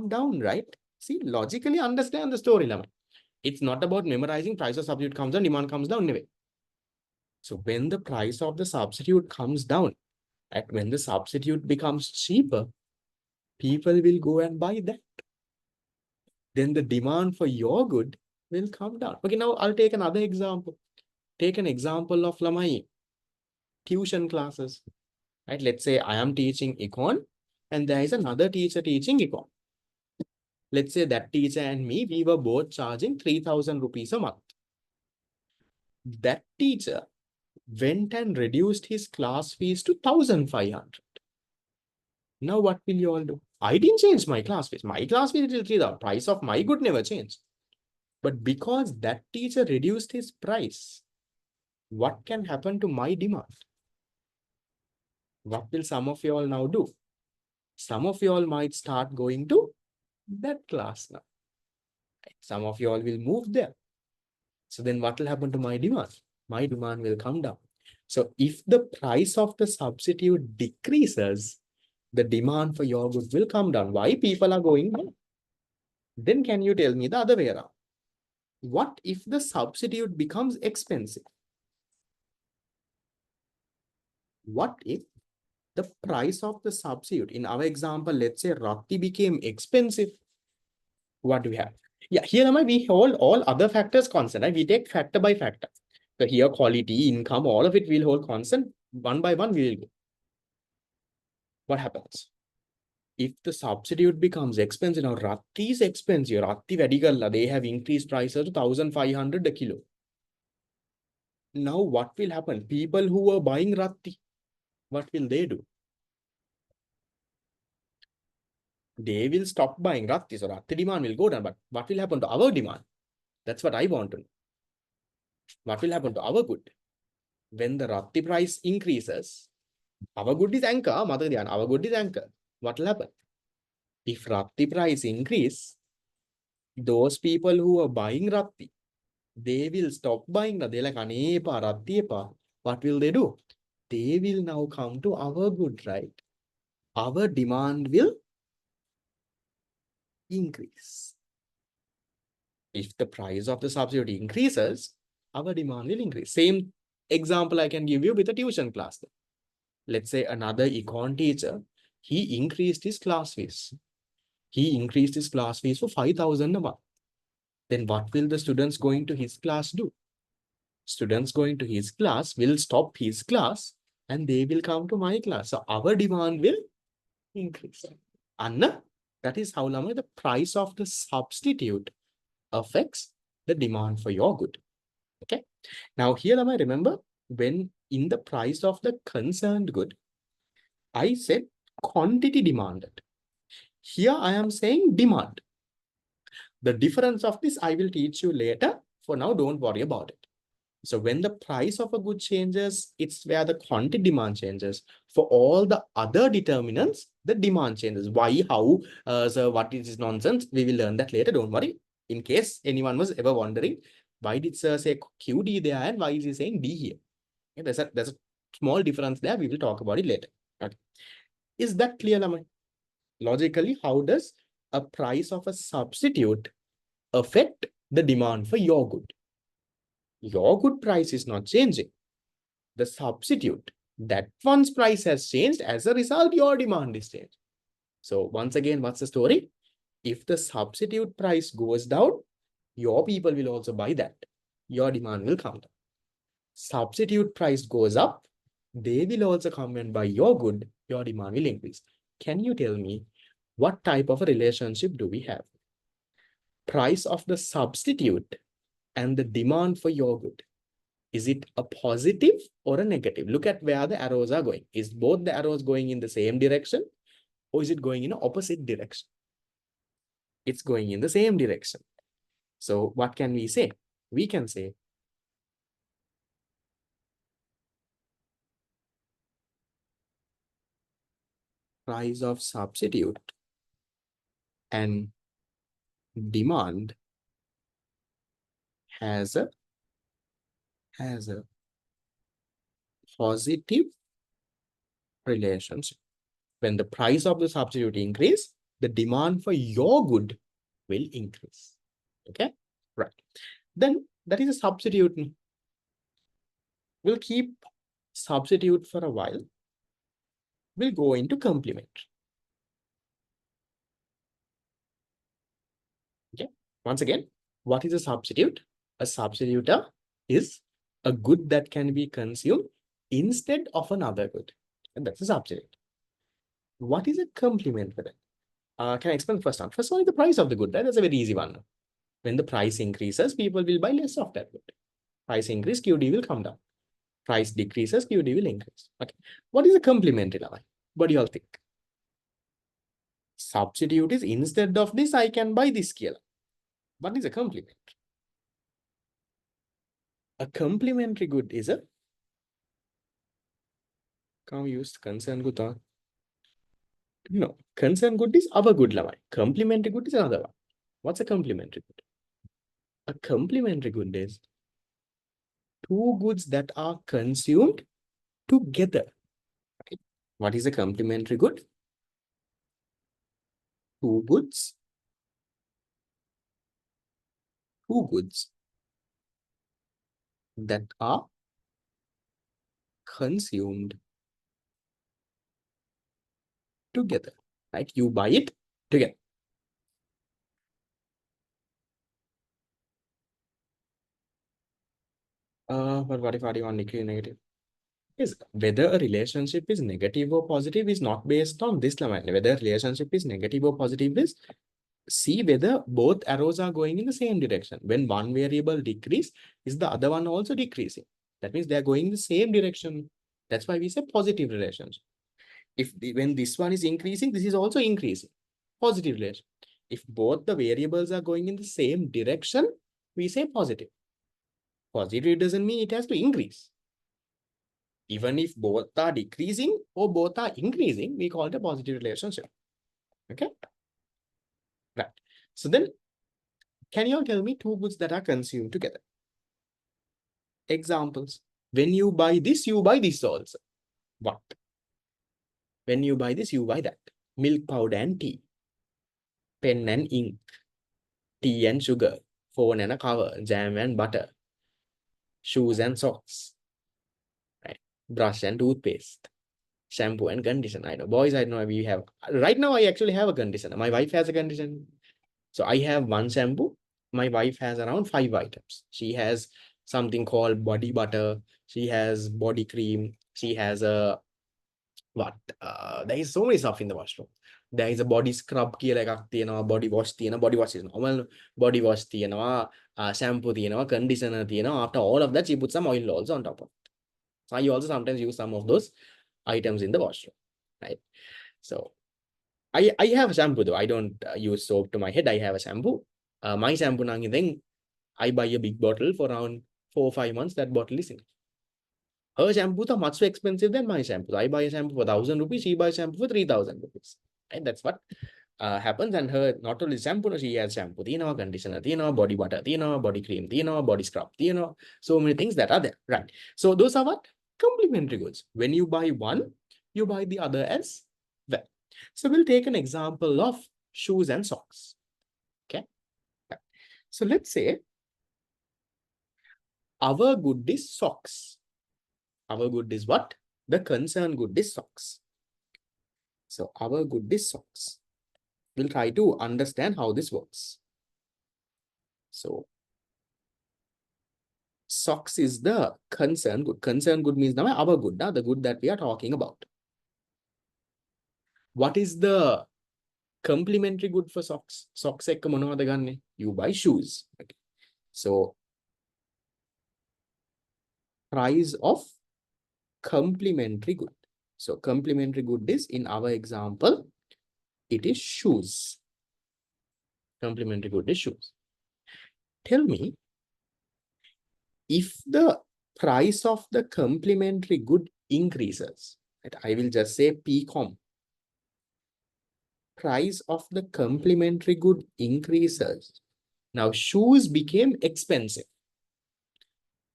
down, right? See, logically understand the story, Lama. It's not about memorizing price of substitute comes down, demand comes down anyway. So when the price of the substitute comes down, and when the substitute becomes cheaper, people will go and buy that. Then the demand for your good will come down. Okay, now I'll take another example. Take an example of my tuition classes. Right? Let's say I am teaching econ and there is another teacher teaching econ. Let's say that teacher and me, we were both charging 3,000 rupees a month. That teacher went and reduced his class fees to 1,500. Now what will you all do? I didn't change my class fees. My class fees is 3,000. Price of my good never changed. But because that teacher reduced his price, what can happen to my demand? What will some of you all now do? Some of you all might start going to that class now. Some of you all will move there. So then what will happen to my demand? My demand will come down. So if the price of the substitute decreases, the demand for your good will come down. Why people are going down? Then can you tell me the other way around? What if the substitute becomes expensive? What if the price of the substitute, in our example, let's say Ratti became expensive? What do we have? Yeah, here we hold all other factors constant. Right? We take factor by factor. So here quality, income, all of it will hold constant. One by one, we will go. What happens? If the substitute becomes expensive, now Ratti is expensive. Ratti Vadigalla, they have increased prices to 1,500 a kilo. Now what will happen? People who are buying Ratti, what will they do? They will stop buying Ratti. So Ratti demand will go down. But what will happen to our demand? That's what I want to know. What will happen to our good? When the Ratti price increases, our good is Anchor. Our good is Anchor. What will happen? If Ratti price increase, those people who are buying Ratti, they will stop buying. They're like, Anepa, Ratti epa. What will they do? They will now come to our good, right? Our demand will increase. If the price of the subsidy increases, our demand will increase. Same example I can give you with a tuition class. Let's say another econ teacher, he increased his class fees. He increased his class fees for 5,000 a month. Then what will the students going to his class do? Students going to his class will stop his class and they will come to my class. So our demand will increase. Anna, that is how the price of the substitute affects the demand for your good. Okay. Now here, remember when in the price of the concerned good, I said quantity demanded. Here I am saying demand. The difference of this I will teach you later. For now, don't worry about it. So when the price of a good changes, it's where the quantity demand changes. For all the other determinants, the demand changes. Why, how, so what is nonsense? We will learn that later. Don't worry. In case anyone was ever wondering, Why did sir say QD there and why is he saying D here? Okay, there's a small difference there. We will talk about it later. Okay. Is that clear, Lamai? Logically, how does a price of a substitute affect the demand for your good? Your good price is not changing. The substitute, that one's price has changed. As a result, your demand is changed. So once again, what's the story? If the substitute price goes down, your people will also buy that. Your demand will come down. Substitute price goes up, they will also come and buy your good, your demand will increase. Can you tell me what type of a relationship do we have? Price of the substitute and the demand for your good. Is it a positive or a negative? Look at where the arrows are going. Is both the arrows going in the same direction or is it going in an opposite direction? It's going in the same direction. So what can we say? We can say price of substitute and demand has a positive relationship. When the price of the substitute increase, the demand for your good will increase. Okay, right. Then that is a substitute. We'll keep substitute for a while. We'll go into complement. Okay, once again, what is a substitute? A substitutor is a good that can be consumed instead of another good. And that's a substitute. What is a complement for that? Can I explain first one? First one is the price of the good. Right? That's a very easy one. When the price increases, people will buy less of that good. Price increase, QD will come down. Price decreases, QD will increase. Okay. What is a complementary line? What do you all think? Substitute is instead of this, I can buy this scalar. What is a complement? A complementary good is a can we use concern good or no? Concern good is our good lamai. Complementary good is another one. What's a complementary good? A complementary good is two goods that are consumed together. Okay. What is a complementary good? Two goods that are consumed together, right? You buy it together. But what if I want negative? Is whether a relationship is negative or positive is not based on this line. Whether a relationship is negative or positive is see whether both arrows are going in the same direction. When one variable decrease, is the other one also decreasing? That means they are going in the same direction. That's why we say positive relationship. When this one is increasing, this is also increasing. Positive relation. If both the variables are going in the same direction, we say positive. Positive doesn't mean it has to increase. Even if both are decreasing or both are increasing, we call it a positive relationship. Okay. Right. So then, can you all tell me two goods that are consumed together? Examples. When you buy this also. What? When you buy this, you buy that. Milk powder and tea. Pen and ink. Tea and sugar. Phone and a cover. Jam and butter. Shoes and socks. Right. Brush and toothpaste. Shampoo and conditioner. I know. Boys, I know we have. Right now, I actually have a conditioner. My wife has a conditioner. So I have one shampoo. My wife has around 5 items. She has something called body butter. She has body cream. She has a what? There is so many stuff in the washroom. There is a body scrub කියලා එකක් තියෙනවා, body wash තියෙනවා, body wash is normal, body wash තියෙනවා, shampoo තියෙනවා, conditioner තියෙනවා. After all of that, she puts some oil also on top of it. So I also sometimes use some of those items in the washroom, right? So I have a shampoo though. I don't use soap to my head. I have a shampoo. My shampoo nang then I buy a big bottle for around 4 or 5 months. That bottle is in. Her shampoo is much so expensive than my shampoo. I buy a shampoo for 1,000 rupees. She buys shampoo for 3,000 rupees. And that's what happens, and her not only shampoo, she has shampoo, conditioner, body butter, body cream, body scrub, so many things that are there, right? So those are what? Complementary goods. When you buy one, you buy the other as well. So we'll take an example of shoes and socks. Okay. So let's say our good is socks. Our good is what? The concern good is socks. So our good is socks. We'll try to understand how this works. So socks is the concern good. Concern good means now our good, the good that we are talking about. What is the complementary good for socks? Socks ekka monawada ganne? You buy shoes. Okay. So price of complementary good. So complementary good is, in our example, it is shoes. Complementary good is shoes. Tell me, if the price of the complementary good increases, right? I will just say PCOM. Price of the complementary good increases. Now shoes became expensive.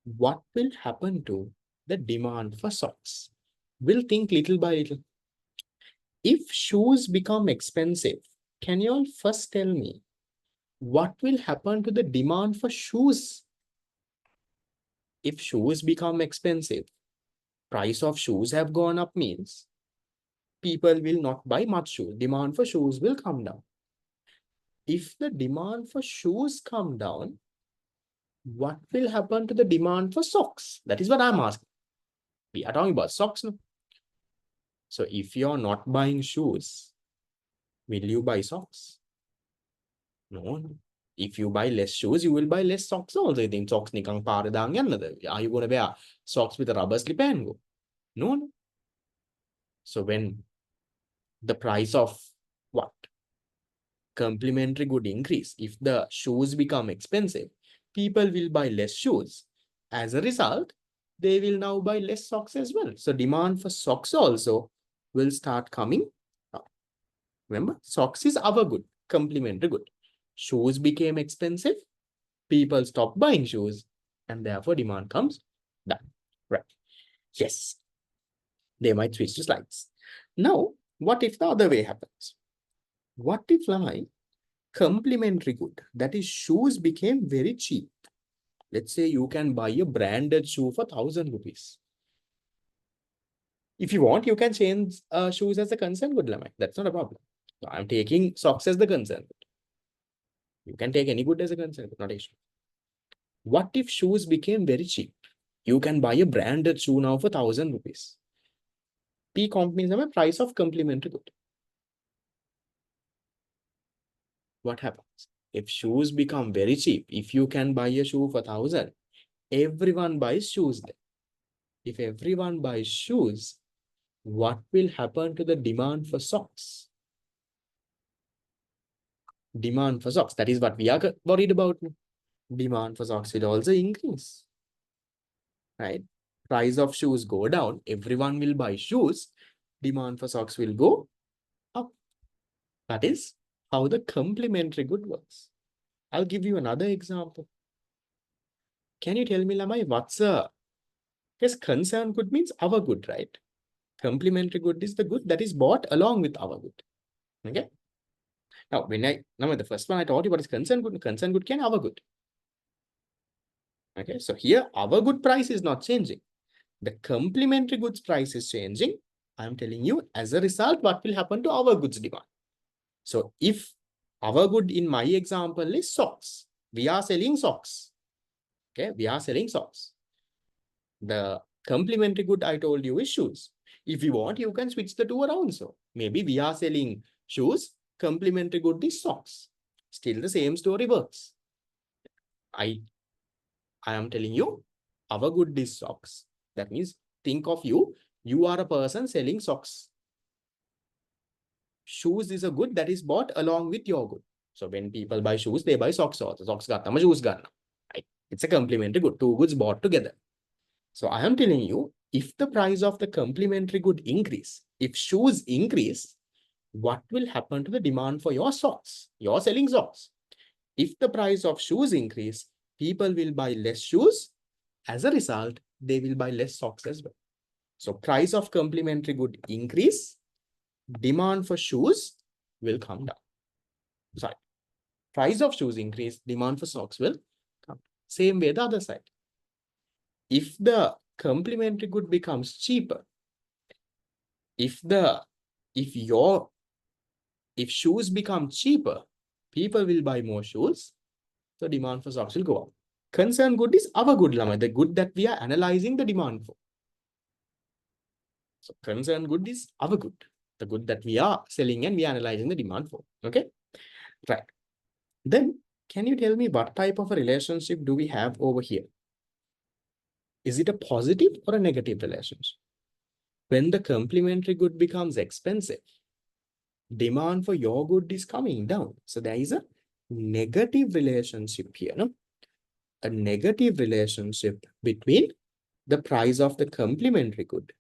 What will happen to the demand for socks? We'll think little by little. If shoes become expensive, can you all first tell me what will happen to the demand for shoes? If shoes become expensive, price of shoes have gone up means people will not buy much shoes. Demand for shoes will come down. If the demand for shoes come down, what will happen to the demand for socks? That is what I'm asking. We are talking about socks now. So if you're not buying shoes, will you buy socks? No. If you buy less shoes, you will buy less socks also. You think socks nikang paara daan yannada? Are you going to wear socks with a rubber slip and go? No. So when the price of what? Complementary good increase, if the shoes become expensive, people will buy less shoes. As a result, they will now buy less socks as well. So demand for socks also will start coming up. Remember, socks is our good, complementary good. Shoes became expensive, people stop buying shoes, and therefore demand comes down. Right. Yes. They might switch to slides. Now, what if the other way happens? What if my complementary good, that is shoes, became very cheap? Let's say you can buy a branded shoe for 1,000 rupees. If you want, you can change shoes as a concern good, Lamai. That's not a problem. So I'm taking socks as the concern good. You can take any good as a concern good, not issue. What if shoes became very cheap? You can buy a branded shoe now for 1,000 rupees. P comp means the price of complementary good. What happens? If shoes become very cheap, if you can buy a shoe for 1,000, everyone buys shoes then. If everyone buys shoes, what will happen to the demand for socks? Demand for socks, that is what we are worried about. Demand for socks will also increase, right? Price of shoes go down, everyone will buy shoes, demand for socks will go up. That is how the complementary good works. I'll give you another example. Can you tell me, Lamai, what's a... Yes, concern good means our good, right? Complementary good is the good that is bought along with our good. Okay. Now, the first one I taught you what is concern good. Concern good can our good. Okay. So here our good price is not changing. The complementary goods price is changing. I'm telling you, as a result, what will happen to our goods demand? So if our good in my example is socks, we are selling socks. Okay. We are selling socks. The complementary good I told you is shoes. If you want, you can switch the two around. So maybe we are selling shoes, complementary good is socks. Still the same story works. I am telling you, our good is socks. That means think of you are a person selling socks. Shoes is a good that is bought along with your good. So when people buy shoes, they buy socks also. Socks gatna, shoes gatna. Right? It's a complementary good. Two goods bought together. So I am telling you, if the price of the complementary good increase, if shoes increase, what will happen to the demand for your socks? You're selling socks. If the price of shoes increase, people will buy less shoes. As a result, they will buy less socks as well. So price of complementary good increase, demand for shoes will come down. Sorry, price of shoes increase, demand for socks will come. Same way the other side. If the complementary good becomes cheaper, if shoes become cheaper, people will buy more shoes, so demand for socks will go up. Concern good is our good, Lama, the good that we are analyzing the demand for. So concern good is our good, the good that we are selling and we are analyzing the demand for. Okay, right. Then can you tell me what type of a relationship do we have over here? Is it a positive or a negative relationship? When the complementary good becomes expensive, demand for your good is coming down. So there is a negative relationship here, no? A negative relationship between the price of the complementary good.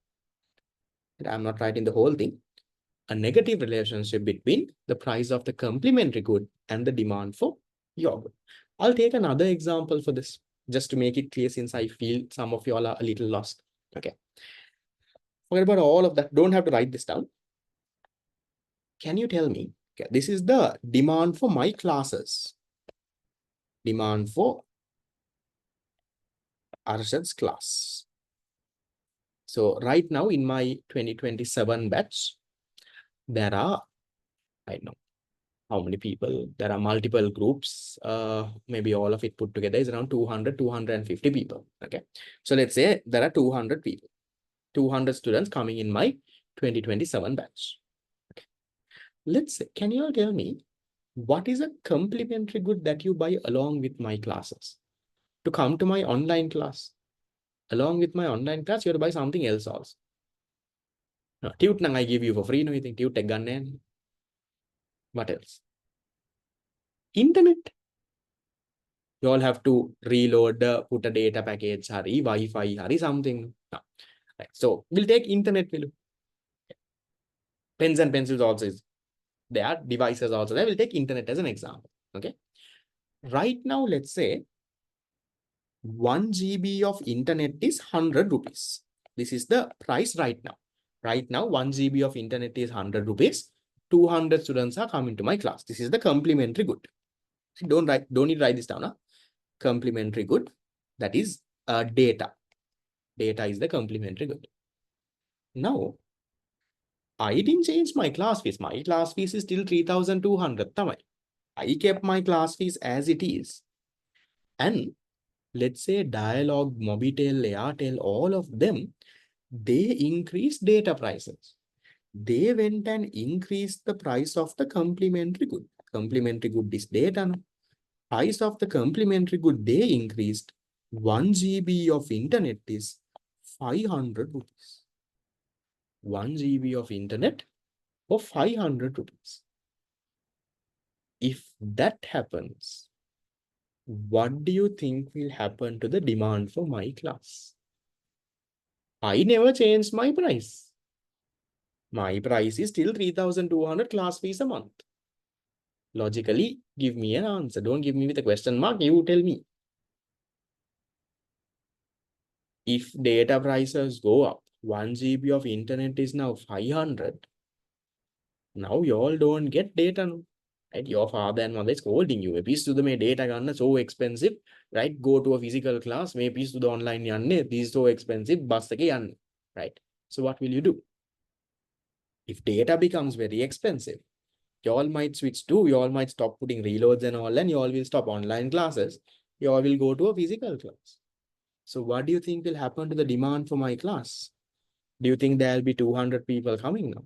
I'm not writing the whole thing. A negative relationship between the price of the complementary good and the demand for your good. I'll take another example for this, just to make it clear, since I feel some of you all are a little lost. Okay. Forget about all of that. Don't have to write this down. Can you tell me, okay, this is the demand for my classes. Demand for Arshad's class. So right now in my 2027 batch, there are, I know how many people, there are multiple groups, maybe all of it put together is around 200, 250 people. Okay. So let's say there are 200 people, 200 students coming in my 2027 batch. Okay. Let's say, can you all tell me what is a complementary good that you buy along with my classes to come to my online class? Along with my online class, you have to buy something else also. No, tute nang I give you for free. No, you think tute ganne? What else? Internet. You all have to reload, put a data package, hari, Wi-Fi, hari, something. No. Right. So we'll take internet. Pens and pencils also is there, are devices also there. We'll take internet as an example. Okay. Right now, let's say 1 GB of internet is 100 rupees. This is the price right now. Right now, 1 GB of internet is 100 rupees. 200 students are coming to my class. This is the complementary good. Don't need to write this down. Huh? Complementary good. That is data. Data is the complementary good. Now, I didn't change my class fees. My class fees is still 3,200. I kept my class fees as it is. And let's say Dialog, Mobitel, Airtel, all of them, they increased data prices. They went and increased the price of the complementary good. Complementary good is data. No? Price of the complementary good, they increased. 1 GB of internet is 500 rupees. 1 GB of internet for 500 rupees. If that happens, what do you think will happen to the demand for my class? I never changed my price. My price is still 3,200 class fees a month. Logically, give me an answer. Don't give me with a question mark. You tell me. If data prices go up, 1 GB of internet is now 500. Now you all don't get data. No? Right? Your father and mother is scolding you. Piece to the data ganna so expensive. Right? Go to a physical class. May piece to the online yanne. This is so expensive. Bus take yanne. Right? So what will you do? If data becomes very expensive, you all might switch to, you all might stop putting reloads and all, and you all will stop online classes. You all will go to a physical class. So what do you think will happen to the demand for my class? Do you think there will be 200 people coming now?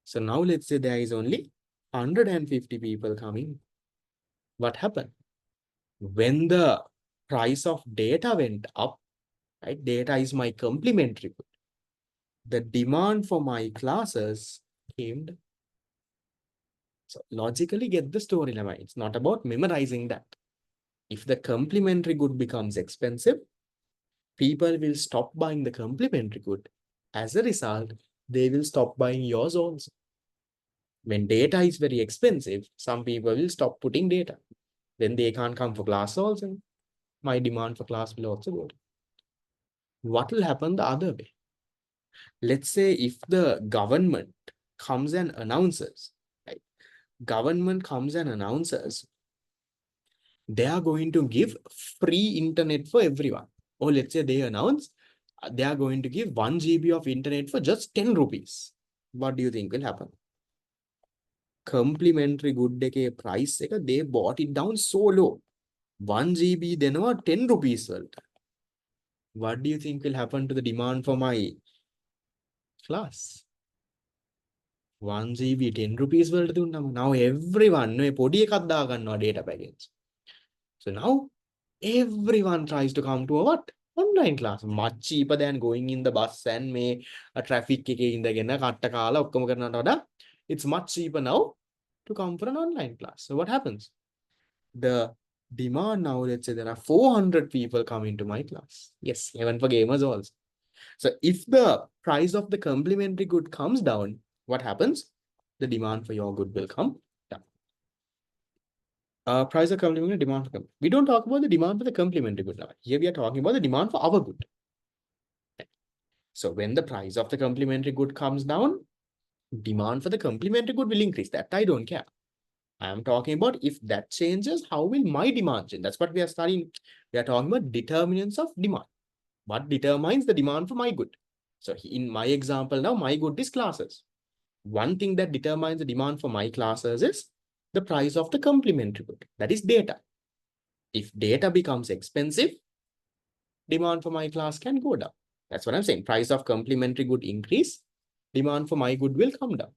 So now let's say there is only 150 people coming. What happened? When the price of data went up, right? Data is my complementary good. The demand for my classes came down. So logically get the story, Lama. It's not about memorizing that. If the complementary good becomes expensive, people will stop buying the complementary good. As a result, they will stop buying yours also. When data is very expensive, some people will stop putting data. Then they can't come for class also. My demand for class will also go down. What will happen the other way? Let's say if the government comes and announces, right? Government comes and announces they are going to give free internet for everyone. Or let's say they announce they are going to give 1 GB of internet for just 10 rupees. What do you think will happen? Complimentary good dekේ price එක they bought it down so low. 1 GB දෙනවා 10 rupees වලට. What do you think will happen to the demand for my class? 1 GB 10 rupees වලට දුන්නම now everyone මේ පොඩි එකක් දාගන්නවා data package. So now everyone tries to come to a what? Online class. Much cheaper than going in the bus and මේ traffic එකේ ඉඳගෙන කට්ට කාලා ඔක්කොම කරනවට වඩා it's much cheaper now to come for an online class. So what happens? The demand now, let's say there are 400 people coming to my class. Yes, even for gamers also. So if the price of the complementary good comes down, what happens? The demand for your good will come down. Price of complementary, demand for complementary. We don't talk about the demand for the complementary good now. Here we are talking about the demand for our good. So when the price of the complementary good comes down, demand for the complementary good will increase. That I don't care. I am talking about if that changes, how will my demand change? That's what we are studying. We are talking about determinants of demand. What determines the demand for my good? So in my example now, my good is classes. One thing that determines the demand for my classes is the price of the complementary good. That is data. If data becomes expensive, demand for my class can go down. That's what I'm saying. Price of complementary good increase, demand for my good will come down.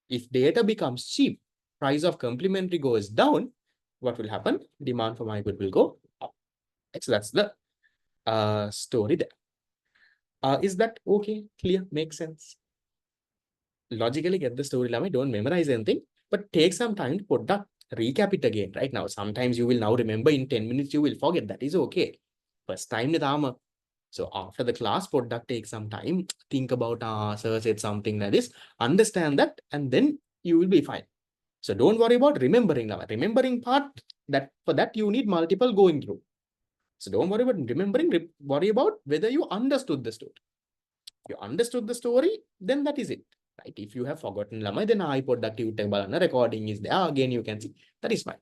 If data becomes cheap, price of complementary goes down, what will happen? Demand for my good will go up. So that's the story there. Is that okay? Clear? Makes sense? Logically get the story, Lama. Don't memorize anything, but take some time to put the recap it again. Right now, sometimes you will now remember in 10 minutes, you will forget. That is okay. First time nidama. So after the class, product take some time. Think about sir said something like this. Understand that, and then you will be fine. So don't worry about remembering now. Remembering part, that for that you need multiple going through. So don't worry about remembering, worry about whether you understood the story. If you understood the story, then that is it. Right? If you have forgotten lamai, then I productive recording is there. Again, you can see that is fine.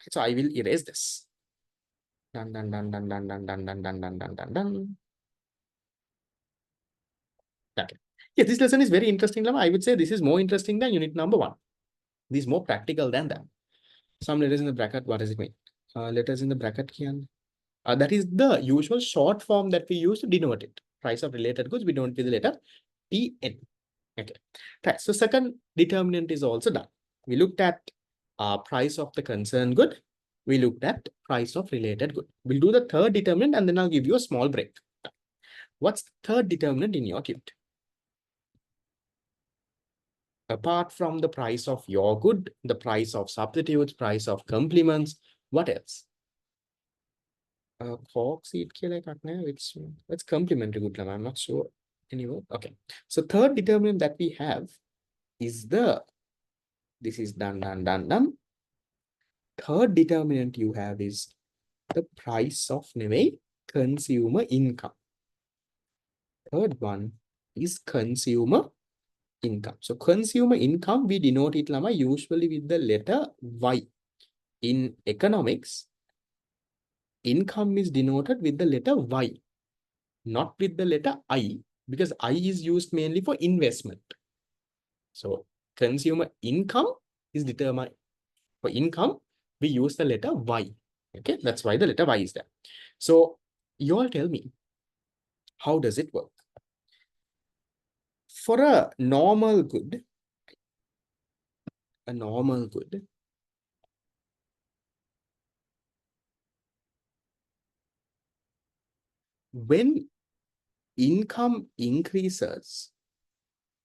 So I will erase this. Dun, dun, dun, dun, dun, dun, dun, dun, dun, dun, dun, dun, dun. Okay. Yeah, this lesson is very interesting, Lama. I would say this is more interesting than unit number 1. This is more practical than that. Some letters in the bracket, what does it mean? Letters in the bracket here. That is the usual short form that we use to denote it. Price of related goods, we don't with the letter TN. Okay. Right. So second determinant is also done. We looked at price of the concerned good. We looked at price of related good. We'll do the third determinant and then I'll give you a small break. What's the third determinant in your kit? Apart from the price of your good, the price of substitutes, price of complements, what else? Cork seed which it's complementary good. I'm not sure anymore. Okay. So third determinant that we have is this is done. Third determinant you have is the price of consumer income. Third one is consumer income. So consumer income, we denote it lama usually with the letter Y. In economics, income is denoted with the letter Y, not with the letter I, because I is used mainly for investment. So consumer income is determined. For income, we use the letter Y. Okay, that's why the letter Y is there. So you all tell me, how does it work? For a normal good, when income increases,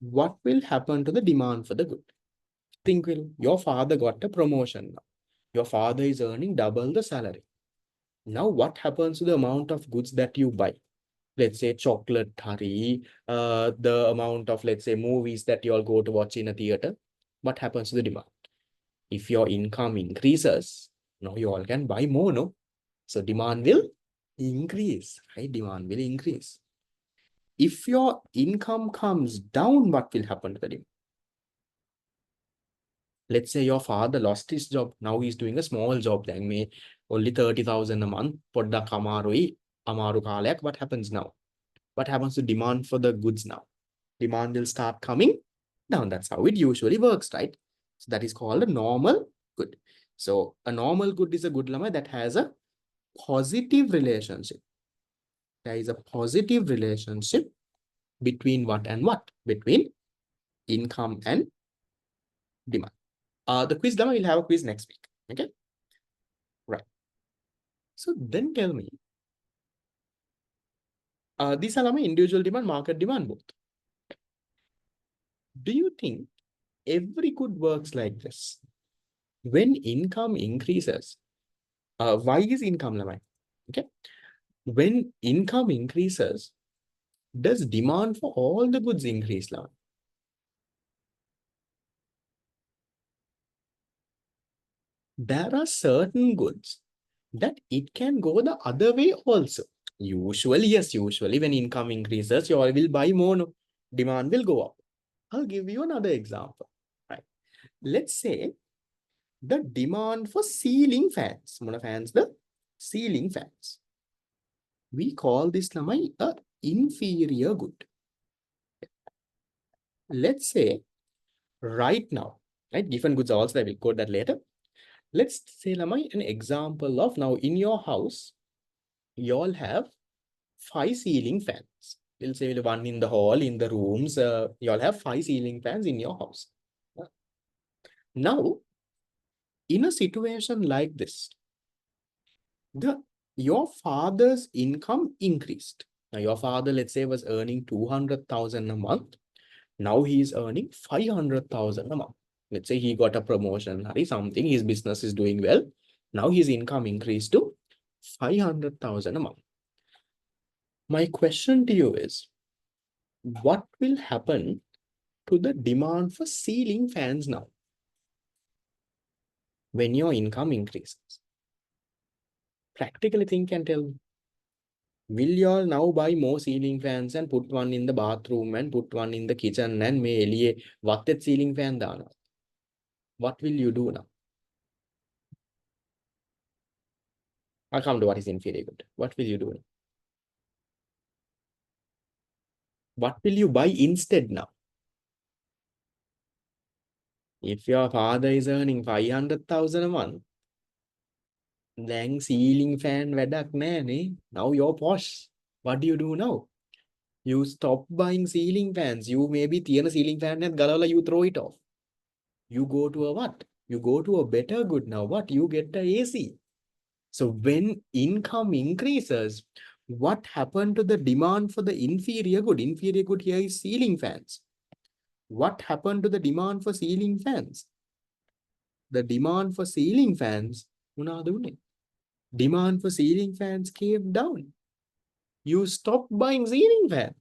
what will happen to the demand for the good? Think, your father got a promotion now. Your father is earning double the salary. Now what happens to the amount of goods that you buy? let's say chocolate hari, the amount of, let's say, movies that you all go to watch in a theater, what happens to the demand? If your income increases, now you all can buy more, no? So demand will increase, right? Demand will increase. If your income comes down, what will happen to the demand? Let's say your father lost his job. Now he's doing a small job. Then may only 30,000 a month. Podda kamarui, amaru kalayak. What happens now? What happens to demand for the goods now? Demand will start coming down. That's how it usually works, right? So that is called a normal good. So a normal good is a good llama that has a positive relationship. There is a positive relationship between what and what? Between income and demand. The quiz llama will have a quiz next week. Okay. Right. So then tell me, these are my individual demand, market demand both. Do you think every good works like this? When income increases, why is income limit? Okay. When income increases, does demand for all the goods increase now? There are certain goods that it can go the other way also. Usually, yes, usually when income increases, you all will buy more. No? Demand will go up. I'll give you another example. Right. Let's say the demand for ceiling fans. Mona fans, the ceiling fans. We call this namai a inferior good. Let's say right now, right? Different goods also, I will quote that later. Let's say namai an example of now in your house, you all have 5 ceiling fans. We'll say one in the hall, in the rooms, you all have 5 ceiling fans in your house. Now, in a situation like this, your father's income increased. Now, your father, let's say, was earning 200,000 a month. Now he is earning 500,000 a month. Let's say he got a promotion or something, his business is doing well. Now his income increased to 500,000 a month. My question to you is, what will happen to the demand for ceiling fans now when your income increases? Practically think and tell me. Will you all now buy more ceiling fans and put one in the bathroom and put one in the kitchen and may eliye wattet ceiling fan dana? What will you do now? I'll come to what is inferior good. What will you do now? What will you buy instead now? If your father is earning 500,000 a month, then ceiling fan වැඩක් නෑනේ. Now you're posh. What do you do now? You stop buying ceiling fans. You maybe තියෙන ceiling fan එකත් ගලවලා you throw it off. You go to a what? You go to a better good now. What? You get a AC. So when income increases, what happened to the demand for the inferior good? Inferior good here is ceiling fans. What happened to the demand for ceiling fans? The demand for ceiling fans, demand for ceiling fans came down. You stop buying ceiling fan.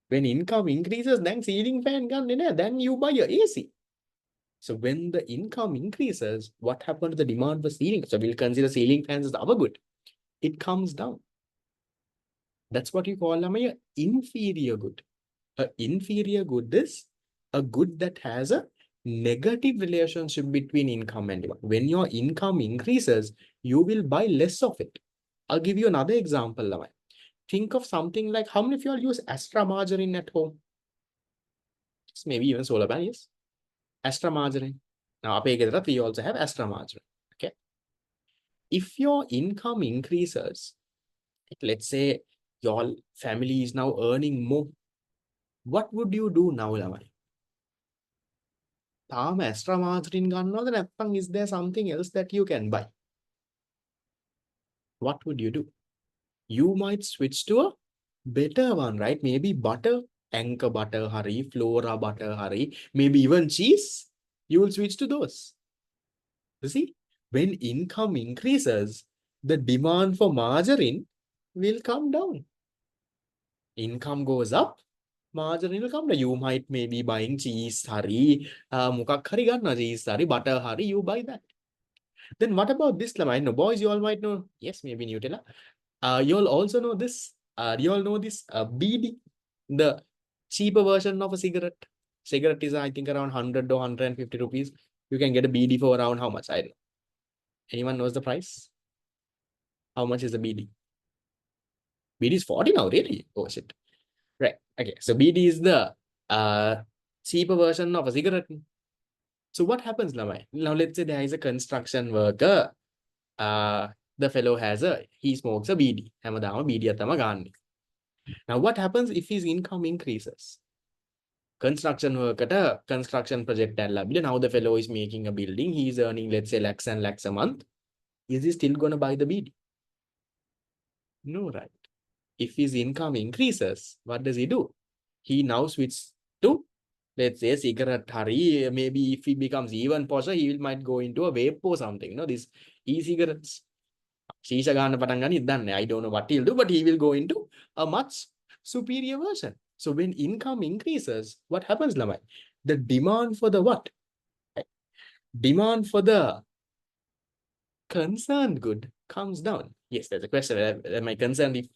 When income increases, then ceiling fan gone in there, then you buy your AC. So when the income increases, what happened to the demand for ceiling? So we'll consider ceiling fans as our good. It comes down. That's what you call an inferior good. An inferior good is a good that has a negative relationship between income and demand. When your income increases, you will buy less of it. I'll give you another example. Think of something like, how many of you all use Astra margarine at home? Maybe even solar pan, yes. Astra margarine. Now, we also have Astra margarine. Okay. If your income increases, let's say your family is now earning more, what would you do now, Lamai? Astra margarine ගන්නවද? Is there something else that you can buy? What would you do? You might switch to a better one, right? Maybe butter, Anchor butter, hari, Flora butter, hari, maybe even cheese. You will switch to those. You see, when income increases, the demand for margarine will come down. income goes up, margin will come down. You might maybe buying cheese, hari, mukak hari ganna cheese, hari, butter, hari, you buy that. Then what about this? I know, boys, you all might know. Yes, maybe Nutella. You all also know this. You all know this BD, the cheaper version of a cigarette. Cigarette is, I think, around 100 or 150 rupees. You can get a BD for around how much? I don't know. Anyone knows the price? How much is a BD? BD is 40 now, really? Oh, shit. Right. Okay. So BD is the cheaper version of a cigarette. So what happens, Lamai? Now, let's say there is a construction worker. The fellow he smokes a BD. හැමදාම BD එක තමයි ගන්න. Now, what happens if his income increases? Construction worker, construction project now the fellow is making a building. He's earning, let's say, lakhs and lakhs a month. Is he still going to buy the BD? No, right? If his income increases, what does he do? He now switches to, let's say, cigarette hari. Maybe if he becomes even posher, he might go into a vape or something. These e-cigarettes. I don't know what he'll do, but he will go into a much superior version. So when income increases, what happens, Lamai? The demand for the what? Demand for the concerned good comes down. Yes, there's a question. Am I concerned if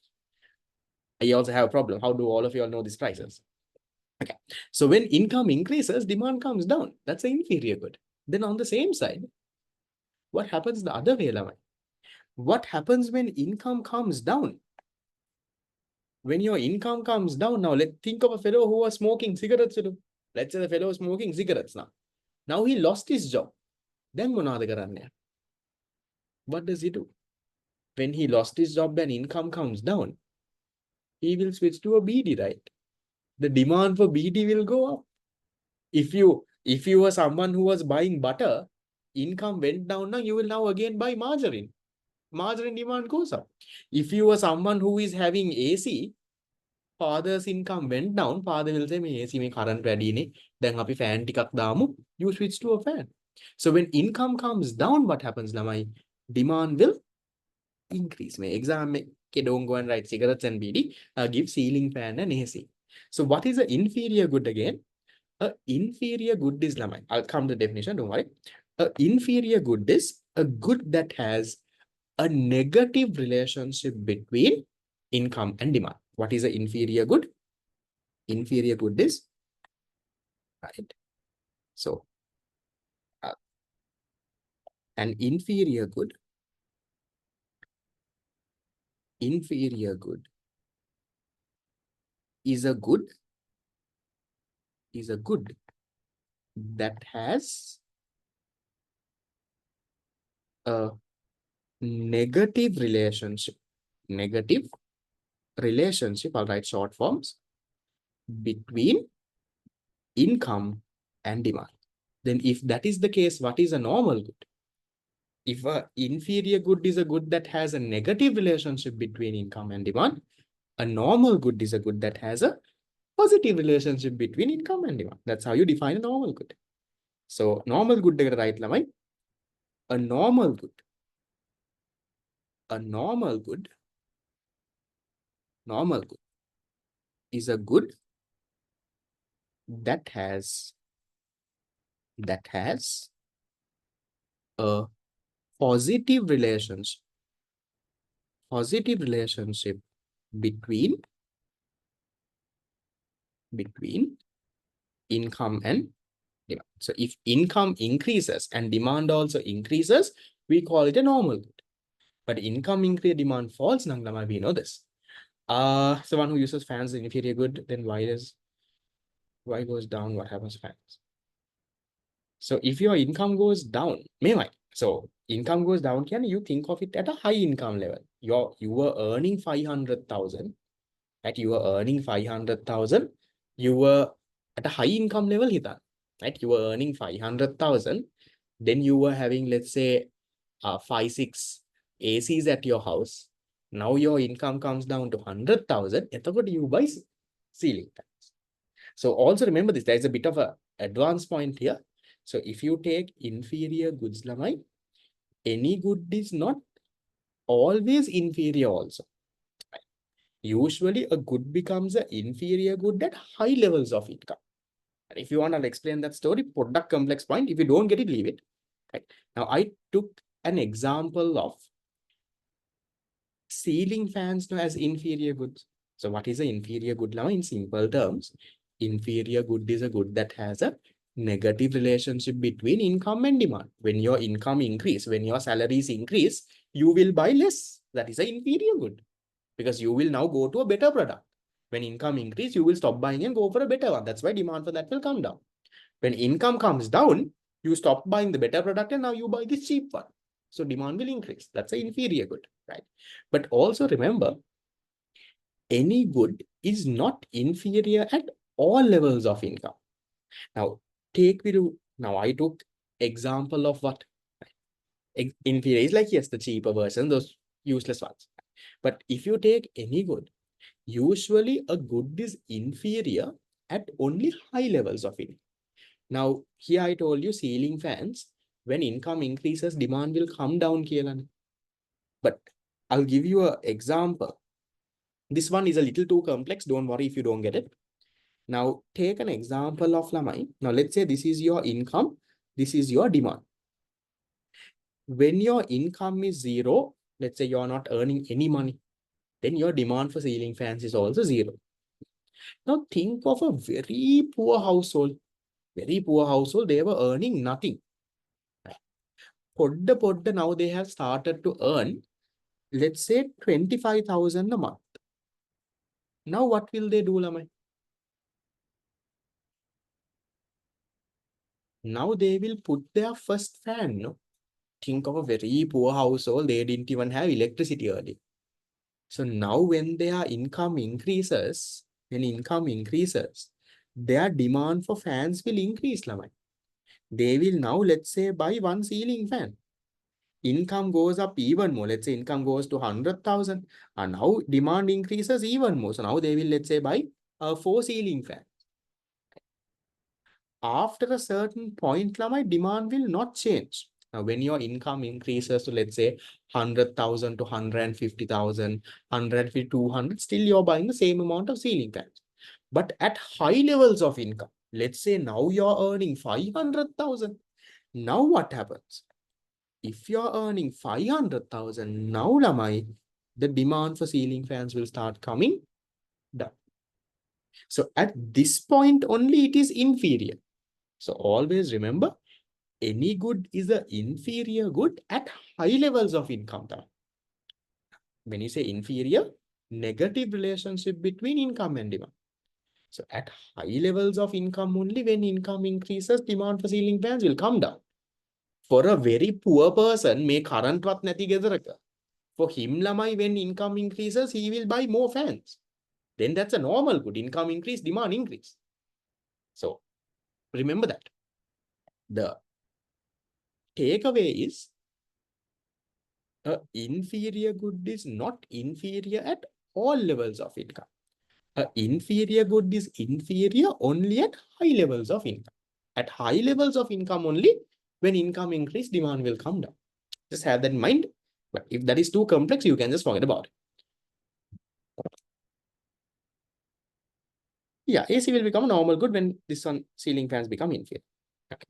I also have a problem? How do all of you all know these prices? Okay. So when income increases, demand comes down. That's an inferior good. Then on the same side, what happens the other way, Lamai? What happens when income comes down? When your income comes down, now let's think of a fellow who was smoking cigarettes. Let's say the fellow was smoking cigarettes now. Now he lost his job. Then what does he do? When he lost his job and income comes down, he will switch to a BD, right? The demand for BD will go up. If you were someone who was buying butter, income went down, now you will now again buy margarine. Margarine demand goes up. If you were someone who is having AC, father's income went down, father will say, "Me AC me current වැඩි නේ. දැන් අපි fan ටිකක් දාමු." You switch to a fan. So when income comes down, what happens, lamai? Demand will increase. May exam okay, don't go and write cigarettes and BD. Give ceiling fan and AC. So what is an inferior good again? A inferior good is lamai. I'll come to the definition. Don't worry. A inferior good is a good that has a negative relationship between income and demand. What is an inferior good? Inferior good is, right? So, an inferior good is a good that has a negative relationship. I'll write short forms, between income and demand. Then if that is the case, what is a normal good? If an inferior good is a good that has a negative relationship between income and demand, a normal good is a good that has a positive relationship between income and demand. That's how you define a normal good. So normal good right lamai. A normal good is a good that has a positive relationship between income and demand. So if income increases and demand also increases, we call it a normal good. But income increase, demand falls, we know this. Someone who uses fans is inferior good, then why goes down? What happens to fans? So if your income goes down, so income goes down, can you think of it at a high income level? You were earning 500,000, right? You were earning 500,000. You were at a high income level, right? You were earning 500,000. Then you were having, let's say, 5-6 ACs at your house. Now your income comes down to 100,000. What do you buy? Ceiling fans. So also remember this, there is a bit of a advanced point here. So if you take inferior goods, lamai, any good is not always inferior also. Usually a good becomes an inferior good at high levels of income. And if you want to explain that story, put that complex point. If you don't get it, leave it. Right. Now I took an example of ceiling fans now as inferior goods. So what is an inferior good now in simple terms? Inferior good is a good that has a negative relationship between income and demand. When your income increase, when your salaries increase, you will buy less. That is an inferior good because you will now go to a better product. When income increase, you will stop buying and go for a better one. That's why demand for that will come down. When income comes down, you stop buying the better product and now you buy the cheap one. So demand will increase. That's an inferior good, right? But also remember, any good is not inferior at all levels of income. Now, now I took example of what? Inferior is like, yes, the cheaper version, those useless ones. But if you take any good, usually a good is inferior at only high levels of income. Now, here I told you ceiling fans, when income increases, demand will come down. But I'll give you an example. This one is a little too complex. Don't worry if you don't get it. Now, take an example of Lamai. Now, let's say this is your income. This is your demand. When your income is zero, let's say you're not earning any money, then your demand for ceiling fans is also zero. Now, think of a very poor household. Very poor household. They were earning nothing. Podda, now they have started to earn, let's say 25,000 a month. Now what will they do, Lamai? Now they will put their first fan. No? Think of a very poor household. They didn't even have electricity early. So now when their income increases, their demand for fans will increase, Lamai. They will now, let's say, buy one ceiling fan. Income goes up even more. Let's say income goes to 100,000 and now demand increases even more. So now they will, let's say, buy a 4 ceiling fan. After a certain point, my demand will not change. Now, when your income increases to, let's say, 100,000 to 150,000, 150, 200, still you're buying the same amount of ceiling fans. But at high levels of income, let's say now you're earning 500,000. Now what happens? If you're earning 500,000, now Lamai, the demand for ceiling fans will start coming down. So at this point only it is inferior. So always remember, any good is an inferior good at high levels of income. When you say inferior, negative relationship between income and demand. So at high levels of income only, when income increases, demand for ceiling fans will come down. For a very poor person, may current what nati ගෙදරක. For him, lamai, when income increases, he will buy more fans. Then that's a normal good. Income increase, demand increase. So remember that. The takeaway is an inferior good is not inferior at all levels of income. An inferior good is inferior only at high levels of income. At high levels of income only, when income increase, demand will come down. Just have that in mind. But if that is too complex, you can just forget about it. Yeah, AC will become a normal good when this one ceiling fans become inferior. Okay.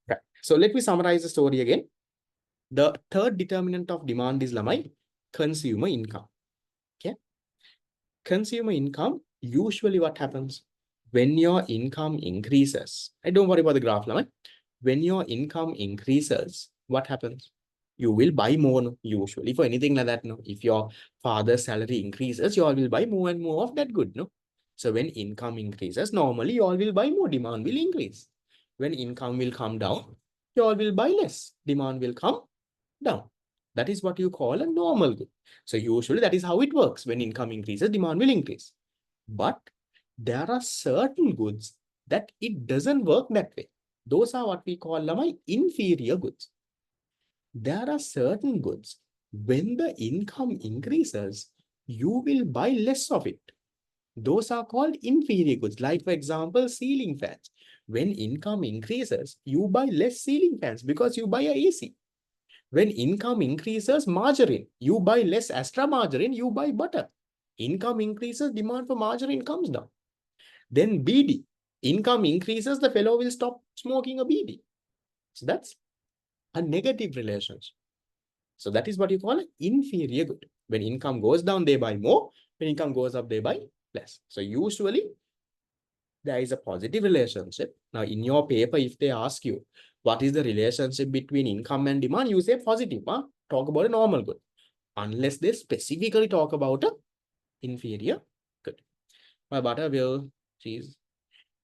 Right. So let me summarize the story again. The third determinant of demand is Lamai, consumer income. Okay. Consumer income, usually what happens? When your income increases, I don't worry about the graph, Lamai. When your income increases, what happens? You will buy more, no? Usually for anything like that. No? If your father's salary increases, you all will buy more and more of that good. No? So when income increases, normally you all will buy more, demand will increase. When income will come down, you all will buy less, demand will come down. That is what you call a normal good. So usually that is how it works. When income increases, demand will increase. But there are certain goods that it doesn't work that way. Those are what we call Lamai inferior goods. There are certain goods, when the income increases, you will buy less of it. Those are called inferior goods. Like, for example, ceiling fans. When income increases, you buy less ceiling fans because you buy a AC. When income increases, margarine, you buy less extra margarine, you buy butter. income increases, demand for margarine comes down. Then BD, income increases, the fellow will stop smoking a BD. So that's a negative relationship. So that is what you call an inferior good. When income goes down, they buy more. When income goes up, they buy less. So usually there is a positive relationship. Now in your paper, if they ask you, what is the relationship between income and demand? You say positive. Huh? Talk about a normal good. Unless they specifically talk about a inferior good. My butter will cheese.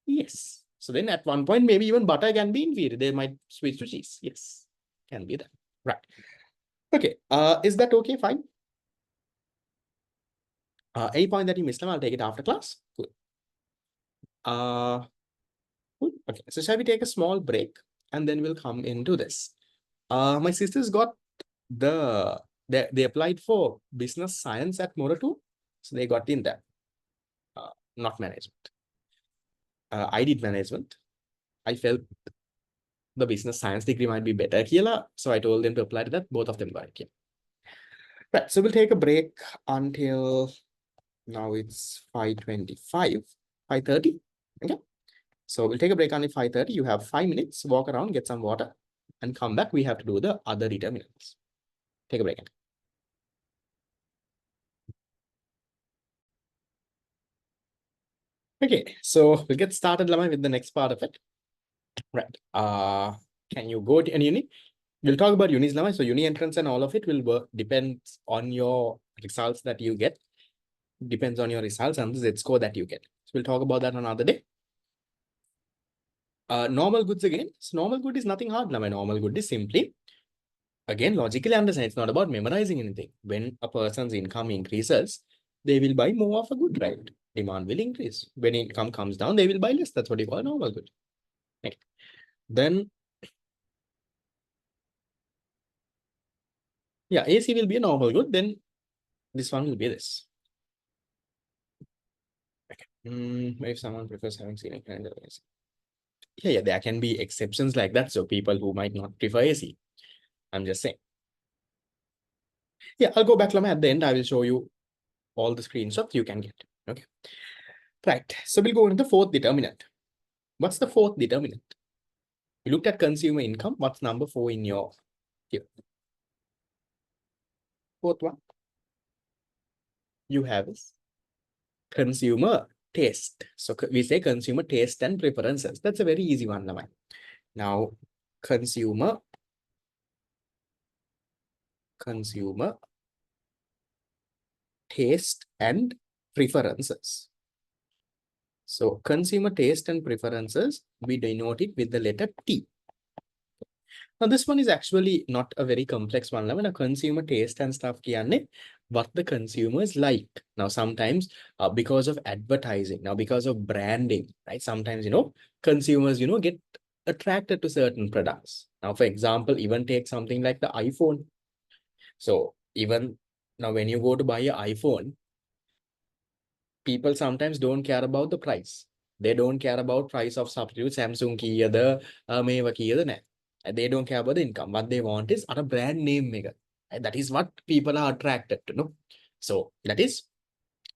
Yes. So then at one point, maybe even butter can be inferior. They might switch to cheese. Yes. Can be that. Right. Okay. Is that okay? Fine. Any point that you missed, I'll take it after class. Good. Good. Okay. So shall we take a small break and then we'll come into this. My sisters got they applied for business science at Morato. So they got in there. Not management. I did management. I felt the business science degree might be better here. So I told them to apply to that. Both of them got it. Yeah. Right. So we'll take a break until now it's 5:25, 5:30. Okay. So we'll take a break until 5:30. You have 5 minutes, walk around, get some water, and come back. We have to do the other determinants. Take a break. Okay, so we'll get started, Lama, with the next part of it. Right. Can you go to any uni? We'll talk about unis, Lama. So uni entrance and all of it will work, depends on your results that you get. Depends on your results and the Z score that you get. So we'll talk about that another day. Normal goods again. So normal good is nothing hard, Lama. Normal good is simply, again, logically understand. It's not about memorizing anything. When a person's income increases, they will buy more of a good, right? Demand will increase. When income comes down, they will buy less. That's what you call normal good. Okay. Then, yeah, AC will be a normal good. Then this one will be this. Okay. If someone prefers having ceiling fan than AC. Yeah, there can be exceptions like that. So people who might not prefer AC. I'm just saying. Yeah, I'll go back, Lama. At the end, I will show you all the screenshots you can get. Okay. Right. So we'll go into the fourth determinant. What's the fourth determinant? You looked at consumer income. What's number 4 in your here? Fourth one you have is consumer taste. So we say consumer taste and preferences. That's a very easy one, Lama. Now, consumer taste and preferences. So consumer taste and preferences, we denote it with the letter T. Now, this one is actually not a very complex one. When a consumer taste and stuff, what the consumers like. Now, sometimes because of advertising, now because of branding, right? Sometimes, consumers, get attracted to certain products. Now, for example, even take something like the iPhone. So even now, when you go to buy an iPhone, people sometimes don't care about the price. They don't care about price of substitute Samsung key other Meva key other. They don't care about the income. What they want is a brand name maker. And that is what people are attracted to. No? So that is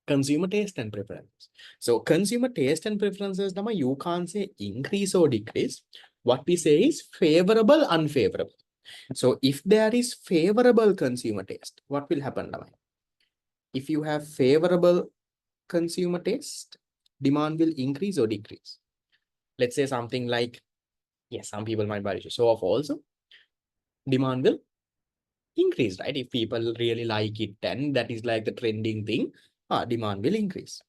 consumer taste and preferences. So consumer taste and preferences, you can't say increase or decrease. What we say is favorable, unfavorable. So if there is favorable consumer taste, what will happen? If you have favorable consumer taste, demand will increase or decrease. Let's say something like, yes, some people might buy it. So off also, demand will increase, right? If people really like it, then that is like the trending thing, demand will increase.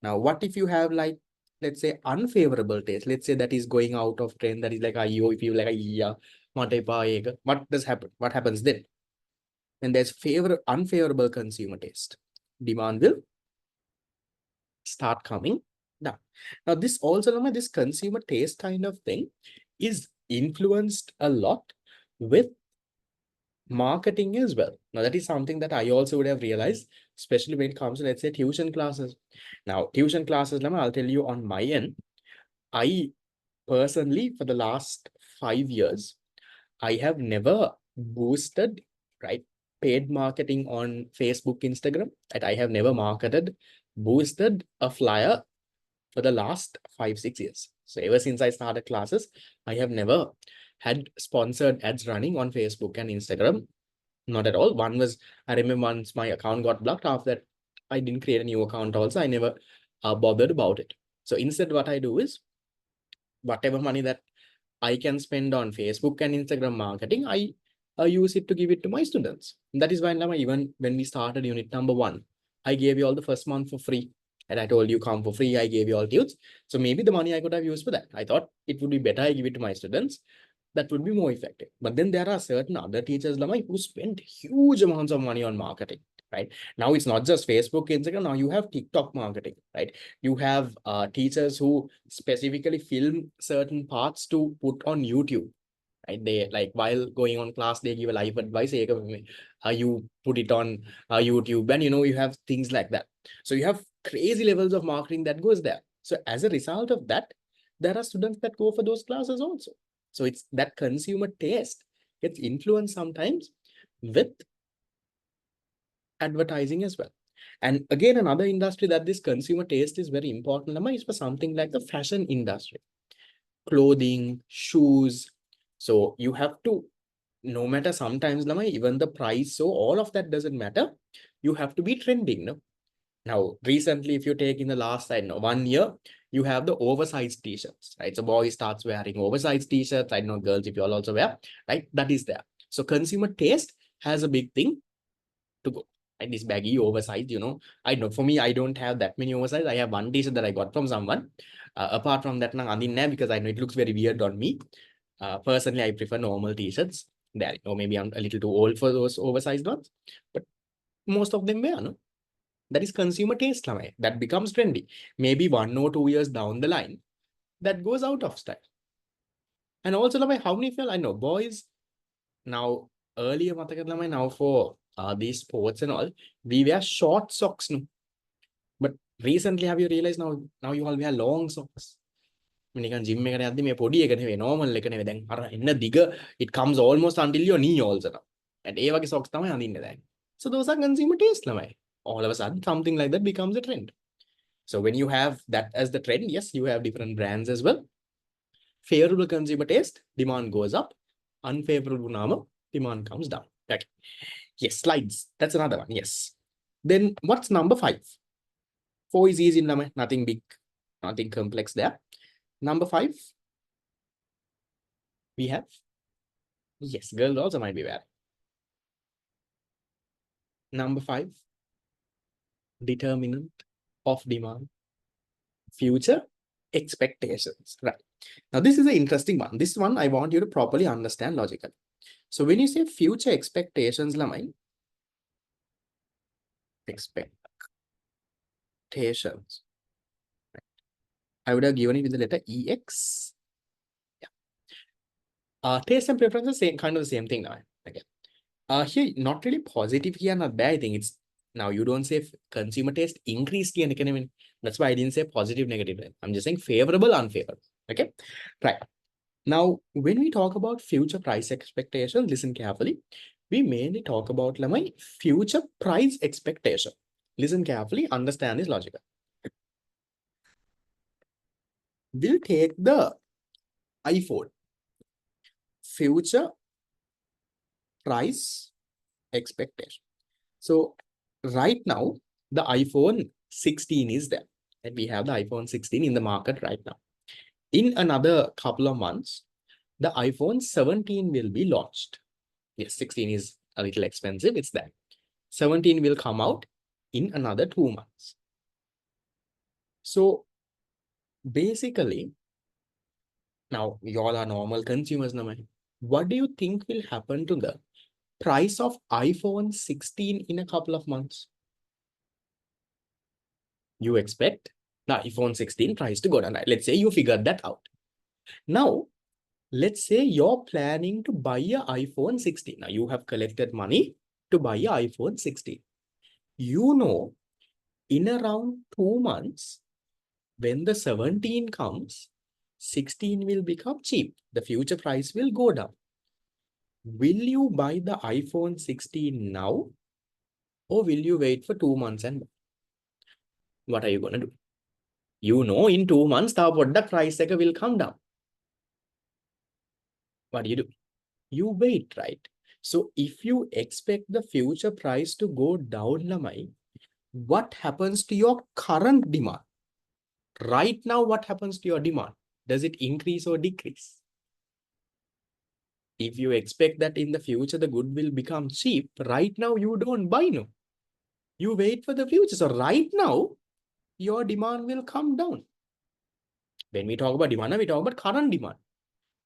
Now, what if you have like, let's say unfavorable taste, let's say that is going out of trend, that is like, if you like, what does happen? What happens then? When there's unfavorable consumer taste, demand will start coming down. Now, this also, this consumer taste kind of thing is influenced a lot with marketing as well. Now, that is something that I also would have realized, especially when it comes to, let's say, tuition classes. Now, tuition classes, I'll tell you on my end, I personally, for the last 5 years, I have never boosted, right? paid marketing on Facebook, Instagram. That I have never marketed, boosted a flyer for the last 5-6 years. So ever since I started classes, I have never had sponsored ads running on Facebook and Instagram. Not at all. One was, I remember once my account got blocked. After that, I didn't create a new account also. I never bothered about it. So instead, what I do is, whatever money that I can spend on Facebook and Instagram marketing, I use it to give it to my students. And that is why now, even when we started unit number 1, I gave you all the first month for free. And I told you come for free, I gave you all tunes. So maybe the money I could have used for that. I thought it would be better I give it to my students. That would be more effective. But then there are certain other teachers, Lamai, who spend huge amounts of money on marketing, right? Now it's not just Facebook, Instagram. Now you have TikTok marketing, right? You have teachers who specifically film certain parts to put on YouTube, right? They, like, while going on class, they give a live advice. You put it on YouTube, and you have things like that. So you have crazy levels of marketing that goes there. So as a result of that, there are students that go for those classes also. So it's that consumer taste gets influenced sometimes with advertising as well. And again, another industry that this consumer taste is very important, Lama, is for something like the fashion industry, clothing, shoes. So you have to, no matter sometimes, Lama, even the price, so all of that doesn't matter. You have to be trending, no? Now, recently, if you take in the last, I know, 1 year, you have the oversized t-shirts, right? So boy starts wearing oversized t-shirts. I know girls, if you all also wear, right? That is there. So consumer taste has a big thing to go. Right? This baggy, oversized, I know for me, I don't have that many oversized. I have one t-shirt that I got from someone. Apart from that, because I know it looks very weird on me. Personally, I prefer normal t-shirts. That, or maybe I'm a little too old for those oversized ones, but most of them wear, no? That is consumer taste, Lamai. That becomes trendy. Maybe 1 or 2 years down the line, that goes out of style. And also, Lamai, how many feel? I know boys now, earlier, Lamai, now for these sports and all, we wear short socks. No? But recently, have you realized now you all wear long socks? When gym normal it comes almost until your knee also. And socks. So those are consumer taste. All of a sudden, something like that becomes a trend. So when you have that as the trend, yes, you have different brands as well. Favorable consumer taste, demand goes up. Unfavorable nama, demand comes down. Okay. Yes, slides. That's another one. Yes. Then what's number 5? 4 is easy, nothing big, nothing complex there. Number 5, we have, yes, girls also might be there. Number 5, determinant of demand, future expectations. Right. Now, this is an interesting one. This one I want you to properly understand logically. So when you say future expectations, Lamai, expectations, I would have given it with the letter EX. Yeah. Taste and preferences, same kind of the same thing now. Again. Here, not really positive here, not bad. I think it's now you don't say consumer taste increased here. That's why I didn't say positive, negative. I'm just saying favorable, unfavorable. Okay. Right. Now, when we talk about future price expectations, listen carefully. We mainly talk about Lamai, future price expectation. Listen carefully, understand this logic. We'll take the iPhone. Future price expectation. So right now, the iPhone 16 is there. And we have the iPhone 16 in the market right now. In another couple of months, the iPhone 17 will be launched. Yes, 16 is a little expensive. It's there. 17 will come out in another 2 months. So basically, now you all are normal consumers. What do you think will happen to the price of iPhone 16 in a couple of months? You expect the iPhone 16 price to go down. Let's say you figured that out. Now, let's say you're planning to buy an iPhone 16. Now, you have collected money to buy an iPhone 16. You know, in around 2 months, when the 17 comes, 16 will become cheap. The future price will go down. Will you buy the iPhone 16 now, or will you wait for 2 months and what are you going to do? You know, in 2 months, the product price will come down. What do? You wait, right? So if you expect the future price to go down, Lamai, what happens to your current demand? Right now, what happens to your demand? Does it increase or decrease? If you expect that in the future the good will become cheap, right now you don't buy, no. You wait for the future. So right now, your demand will come down. When we talk about demand, we talk about current demand.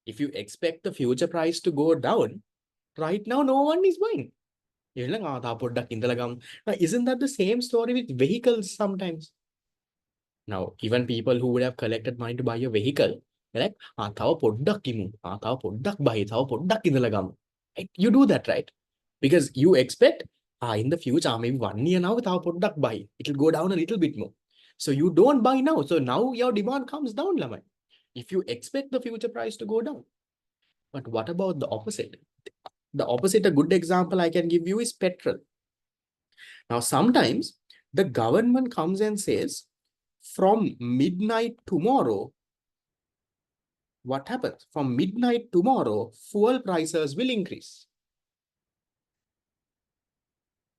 If you expect the future price to go down, right now no one is buying. You're like, "Ah, product Now, isn't that the same story with vehicles sometimes? Now, even people who would have collected money to buy a vehicle, they're like, product product buy, product. You do that, right? Because you expect, in the future, maybe 1 year now, product buy. It'll go down a little bit more. So you don't buy now. So now your demand comes down, Lamai. If you expect the future price to go down. But what about the opposite? The opposite, a good example I can give you is petrol. Now, sometimes the government comes and says, from midnight tomorrow, what happens? From midnight tomorrow, fuel prices will increase.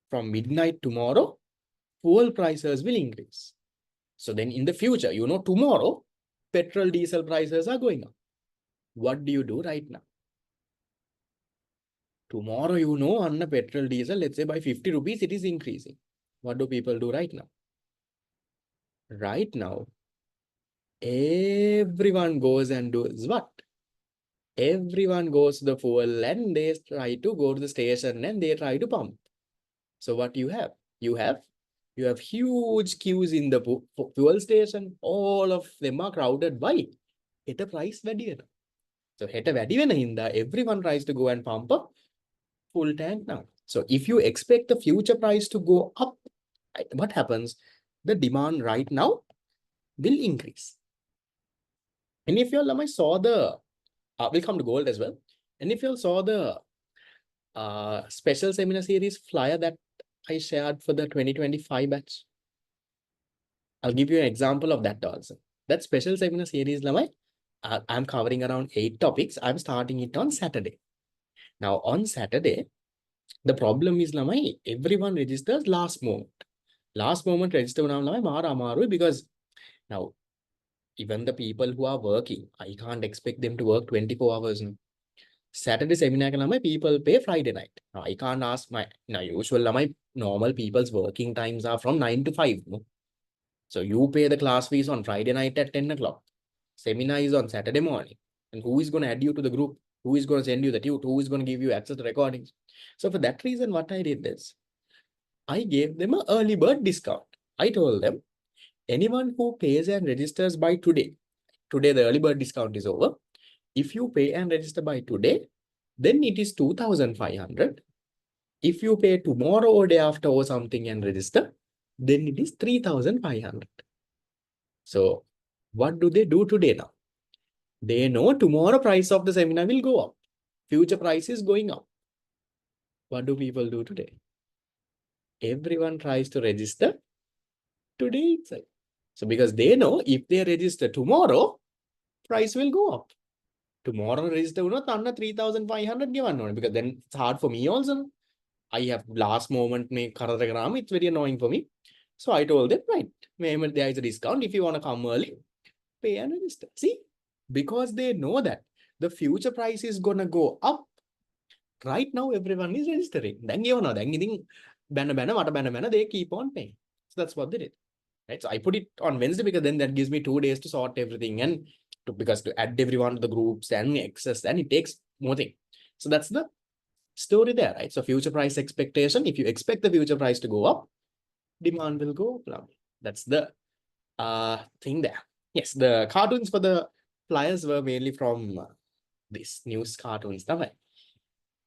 From midnight tomorrow, fuel prices will increase. So then in the future, tomorrow, petrol, diesel prices are going up. What do you do right now? Tomorrow, on the petrol, diesel, let's say by 50 rupees, it is increasing. What do people do right now? Right now, everyone goes and does what? Everyone goes to the fuel and they try to go to the station and they try to pump. So what you have? You have huge queues in the fuel station. All of them are crowded by the price වැඩි. So everyone tries to go and pump up full tank now. So if you expect the future price to go up, what happens? The demand right now will increase. And if you all saw the, we'll come to gold as well. And if you all saw the special seminar series flyer that I shared for the 2025 batch, I'll give you an example of that also. That special seminar series, I'm covering around 8 topics. I'm starting it on Saturday. Now, on Saturday, the problem is, everyone registers last moment. Last moment register because now, even the people who are working, I can't expect them to work 24 hours. No. Saturday seminar people pay Friday night. Now, I can't ask usual my normal people's working times are from 9 to 5. No? So you pay the class fees on Friday night at 10 o'clock. Seminar is on Saturday morning. And who is going to add you to the group? Who is going to send you the tute? Who is going to give you access to recordings? So for that reason, what I did is, I gave them an early bird discount. I told them, anyone who pays and registers by today the early bird discount is over. If you pay and register by today, then it is 2,500. If you pay tomorrow or day after or something and register, then it is 3,500. So what do they do today now? They know tomorrow price of the seminar will go up. Future price is going up. What do people do today? Everyone tries to register today itself. So because they know if they register tomorrow, price will go up. Tomorrow register 3,500 given because then it's hard for me also. I have last moment it's very annoying for me. So I told them, right, there is a discount. If you want to come early, pay and register. See, because they know that the future price is gonna go up. Right now, everyone is registering. Then they keep on paying. So that's what they did. Right. So I put it on Wednesday because then that gives me 2 days to sort everything and to add everyone to the groups and access, and it takes more thing. So that's the story there, right? So future price expectation. If you expect the future price to go up, demand will go up. That's the thing there. Yes, the cartoons for the flyers were mainly from this news cartoons.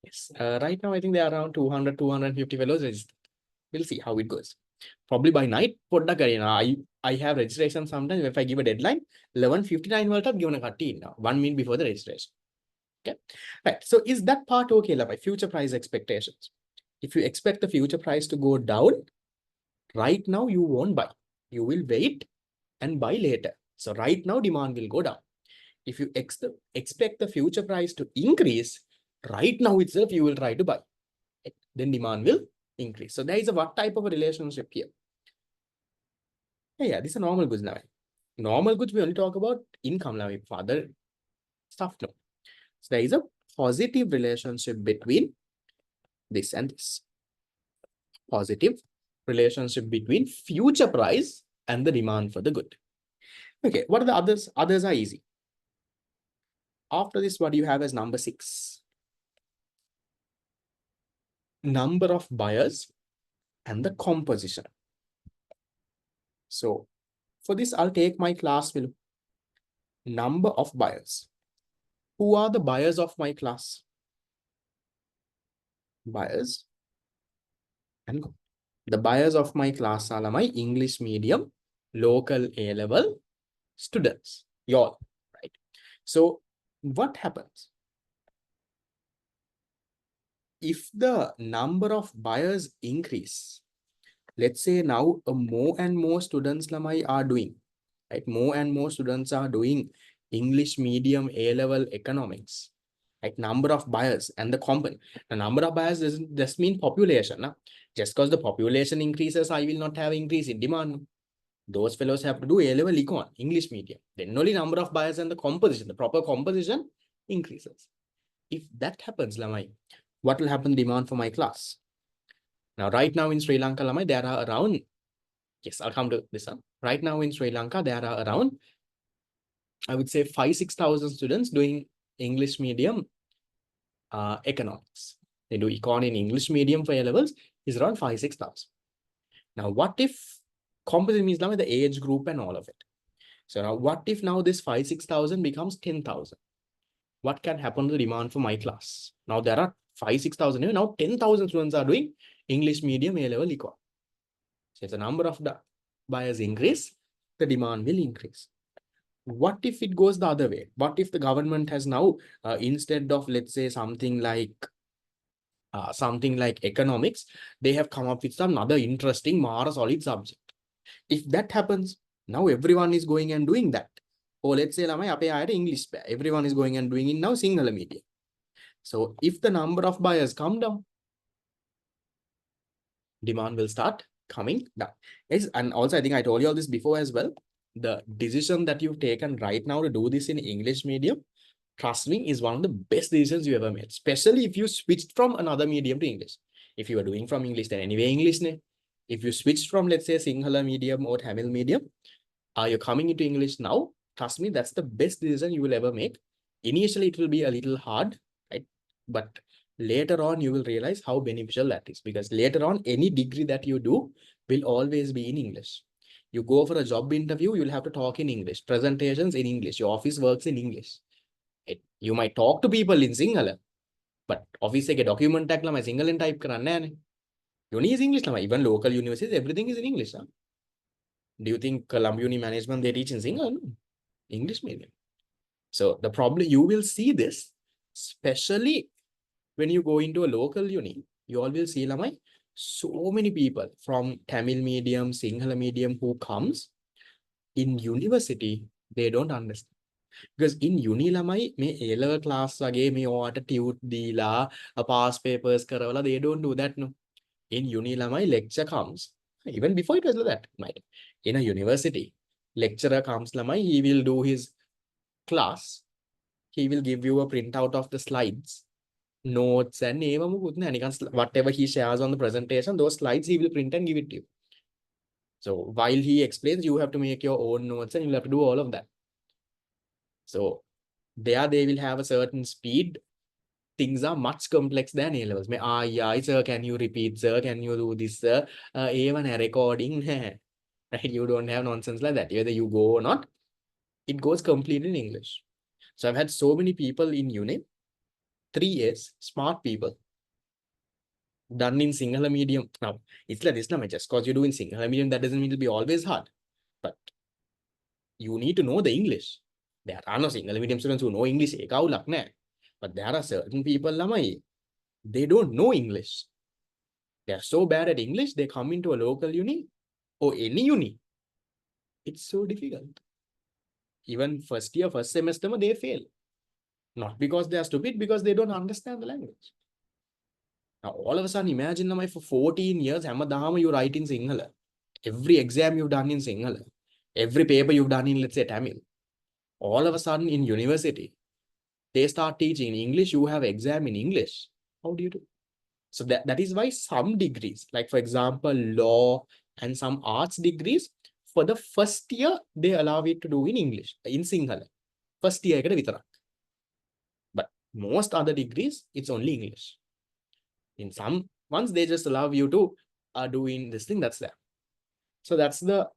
Yes, right now I think they are around 200, 250 fellows registered. We'll see how it goes. Probably by night, I have registration sometimes. If I give a deadline, 11:59 World Cup given a cut now, 1 minute before the registration. Okay, right. So is that part okay, like future price expectations? If you expect the future price to go down, right now you won't buy. You will wait and buy later. So right now demand will go down. If you expect the future price to increase, right now itself you will try to buy. Then demand will increase. So there is a what type of a relationship here? Yeah, this is a normal goods now. Normal goods, we only talk about income now. For other stuff, no. So there is a positive relationship between this and this. Positive relationship between future price and the demand for the good. Okay, what are the others? Others are easy. After this, what do you have as number 6? Number of buyers and the composition. So for this, I'll take my class will number of buyers. Who are the buyers of my class? Buyers. And the buyers of my class are my English medium, local A-level students. Y'all, right? So what happens? If the number of buyers increase, let's say now more and more students lamai are doing, right? More and more students are doing English medium A-level economics, right? Number of buyers and the component. The number of buyers doesn't just mean population. Nah? Just because the population increases, I will not have increase in demand. Those fellows have to do A-level econ, English medium. Then only number of buyers and the composition, the proper composition increases. If that happens, Lamai, what will happen demand for my class? Now, right now in Sri Lanka, Lamai, there are around, yes, I'll come to this one. Right now in Sri Lanka, there are around, I would say 5,000-6,000 students doing English medium economics. They do econ in English medium for A levels is around 5,000-6,000. Now, what if composite means now the age group and all of it? So now what if now this 5,000-6,000 becomes 10,000? What can happen to the demand for my class? Now there are 5,000-6,000. Now 10,000 students are doing English medium A-level econ. So if the number of the buyers increase, the demand will increase. What if it goes the other way? What if the government has now, instead of, let's say, something like economics, they have come up with some other interesting, more solid subject. If that happens, now everyone is going and doing that. Or let's say, English, everyone is going and doing it now, Sinhala medium. So if the number of buyers come down, demand will start coming down. Yes, and also, I think I told you all this before as well. The decision that you've taken right now to do this in English medium, trust me, is one of the best decisions you ever made, especially if you switched from another medium to English. If you are doing from English, then anyway, English. If you switched from, let's say, Sinhala medium or Tamil medium, you're coming into English now, trust me, that's the best decision you will ever make. Initially, it will be a little hard, right? But later on, you will realize how beneficial that is, because later on, any degree that you do will always be in English. You go for a job interview, you'll have to talk in English, presentations in English, your office works in English. You might talk to people in Sinhala, but office එක document එකක් ළමයි සිංහලෙන් type කරන්නේ නැහැනේ. Uni is English ළමයි. Even local universities, everything is in English. Huh? Do you think Colombo Uni management they teach in Sinhala? No. English medium. So the problem, you will see this, especially when you go into a local uni, you all will see lamai, so many people from Tamil medium, Sinhala medium who comes in university, they don't understand. Because in uni lamai, me A-level class wage, me water tute dila, a pass papers karavala, they don't do that, no. In uni lamai, lecture comes, even before it was like that, right? In a university, lecturer comes lamai, he will do his class, he will give you a printout of the slides, notes, and whatever he shares on the presentation, those slides he will print and give it to you. So while he explains, you have to make your own notes and you'll have to do all of that. So there they will have a certain speed. Things are much complex than A levels. Yeah, sir, can you repeat, sir? Can you do this, sir? Even a recording, right? You don't have nonsense like that. Whether you go or not, it goes completely in English. So I've had so many people in uni, 3 years, smart people, done in Sinhala medium. Now, it's like this, just because you do in Sinhala medium, that doesn't mean it'll be always hard. But you need to know the English. There are no Sinhala medium students who know English. But there are certain people, lamai, they don't know English. They are so bad at English, they come into a local uni or any uni. It's so difficult. Even first year, first semester, they fail. Not because they are stupid, because they don't understand the language. Now, all of a sudden, imagine lamai, for 14 years, hamadama you write in Sinhala. Every exam you've done in Sinhala. Every paper you've done in, let's say, Tamil. All of a sudden, in university, they start teaching in English, you have exam in English. How do you do? So that is why some degrees, like for example, law and some arts degrees, for the first year, they allow it to do in English, in Sinhala. First year, but most other degrees, it's only English. In some ones, they just allow you to do in this thing, that's there. So that's the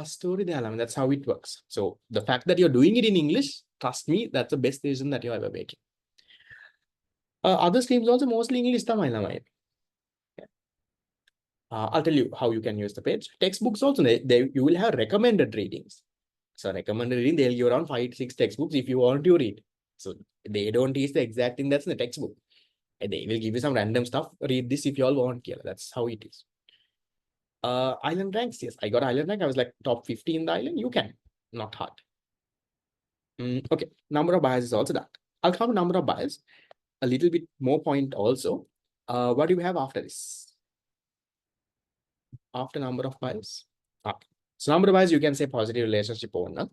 story there. I mean, that's how it works. So the fact that you're doing it in English, trust me, that's the best decision that you're ever making. Other streams also mostly English. I'll tell you how you can use the page. Textbooks also, you will have recommended readings. So recommended reading, they'll give around 5-6 textbooks if you want to read. So they don't teach the exact thing that's in the textbook. And they will give you some random stuff. Read this if you all want. That's how it is. Island ranks, yes. I got island rank. I was like top 50 in the island. You can. Not hard. Okay. Number of bias is also that. I'll come to number of bias. A little bit more point also. What do you have after this? After number of bias? Okay. So number of bias, you can say positive relationship owner.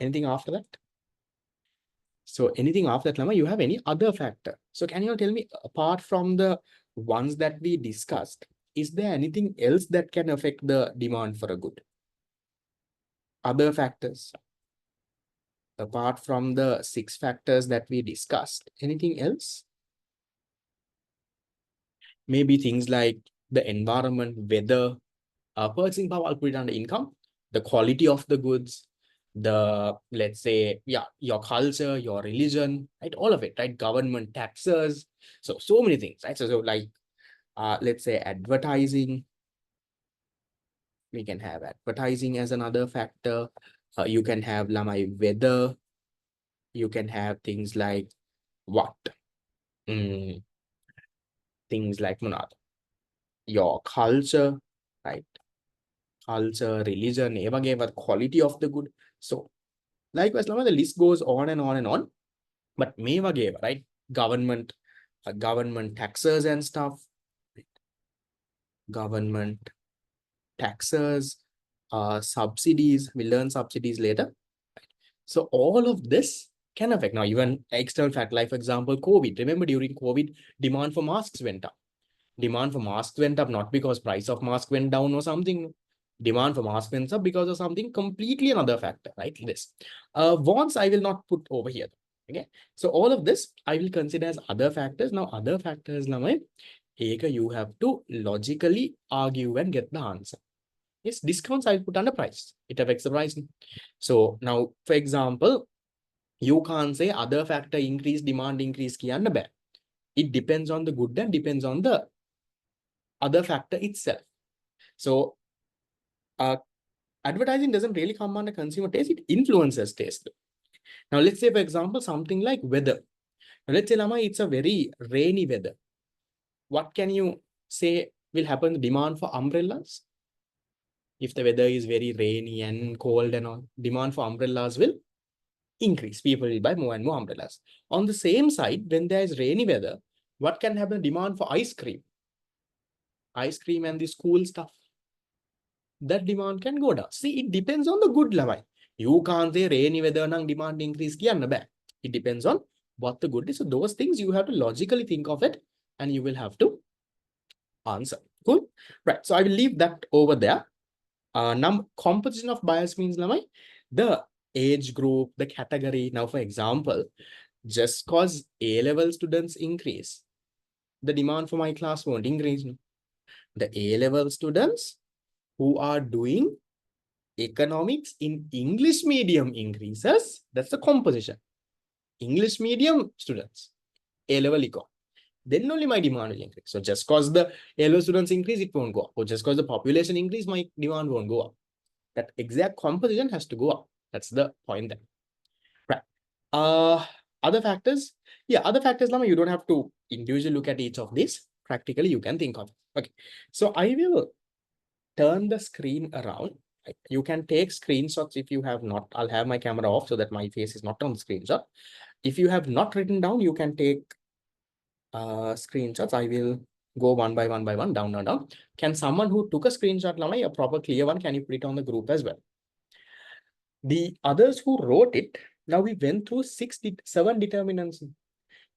Anything after that? So anything after that, Lama, you have any other factor? So can you tell me, apart from the ones that we discussed, is there anything else that can affect the demand for a good? Other factors? Apart from the 6 factors that we discussed, anything else? Maybe things like the environment, weather, purchasing power, I'll put it under income, the quality of the goods, the, let's say, your culture, your religion, right? All of it, right? Government taxes. So many things, right? So like, let's say advertising. We can have advertising as another factor. You can have lamai weather. You can have things like what? Things like Munad, your culture, right? Culture, religion, the quality of the good. So likewise, the list goes on and on and on. But meva gave, right? Government taxes and stuff. Government taxes, subsidies. We'll learn subsidies later. So all of this can affect. Now, even external fact, like for example, COVID. Remember, during COVID, demand for masks went up. Demand for masks went up not because price of mask went down or something. Demand for mask went up because of something completely another factor, right? This. Wants I will not put over here. Okay. So all of this I will consider as other factors. Now, other factors, you have to logically argue and get the answer. Yes, discounts I'll put under price. It affects the price. So now, for example, you can't say other factor increase, demand increase. It depends on the good and depends on the other factor itself. So advertising doesn't really come under consumer taste, it influences taste. Now let's say, for example, something like weather. Now, let's say Lama, it's a very rainy weather. What can you say will happen? Demand for umbrellas. If the weather is very rainy and cold and all, demand for umbrellas will increase. People will buy more and more umbrellas. On the same side, when there is rainy weather, what can happen? Demand for ice cream. Ice cream and the school stuff. That demand can go down. See, it depends on the good level. You can't say rainy weather nang demand increase kiyanna bad. It depends on what the good is. So those things you have to logically think of it and you will have to answer. Cool. Right. So I will leave that over there. Composition of bias means the age group, the category. Now, for example, just cause A-level students increase, the demand for my class won't increase. The A-level students who are doing economics in English medium increases. That's the composition. English medium students, A-level econ. Then only my demand will increase. So just because the A-level students increase, it won't go up. Or just because the population increase, my demand won't go up. That exact composition has to go up. That's the point there. Right. other factors, lama, you don't have to individually look at each of these. Practically, you can think of. Okay, so I will turn the screen around. You can take screenshots if you have not. I'll have my camera off so that my face is not on the screenshot. If you have not written down, you can take screenshots. I will go one by one, down, down, down. Can someone who took a screenshot, Lama, a proper clear one, can you put it on the group as well? The others who wrote it, now we went through 7 determinants.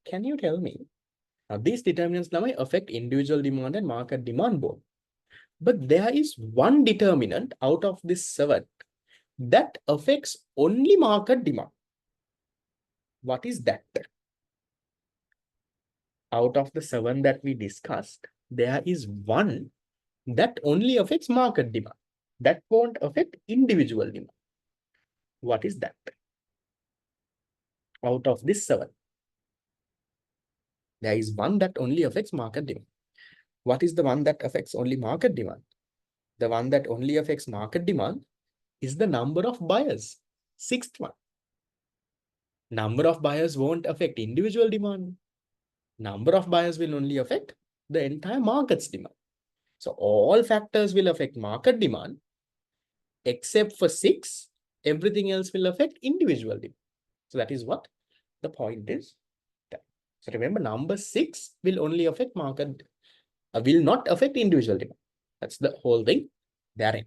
Can you tell me? Now these determinants, Lama, affect individual demand and market demand both. But there is one determinant out of this 7 that affects only market demand. What is that? Out of the 7 that we discussed, there is one that only affects market demand. That won't affect individual demand. What is that? Out of this 7, there is one that only affects market demand. What is the one that affects only market demand? The one that only affects market demand is the number of buyers. 6th one. Number of buyers won't affect individual demand. Number of buyers will only affect the entire market's demand. So all factors will affect market demand, except for 6, everything else will affect individual demand. So that is what the point is. So remember, number 6 will only affect market, will not affect individual demand. That's the whole thing therein.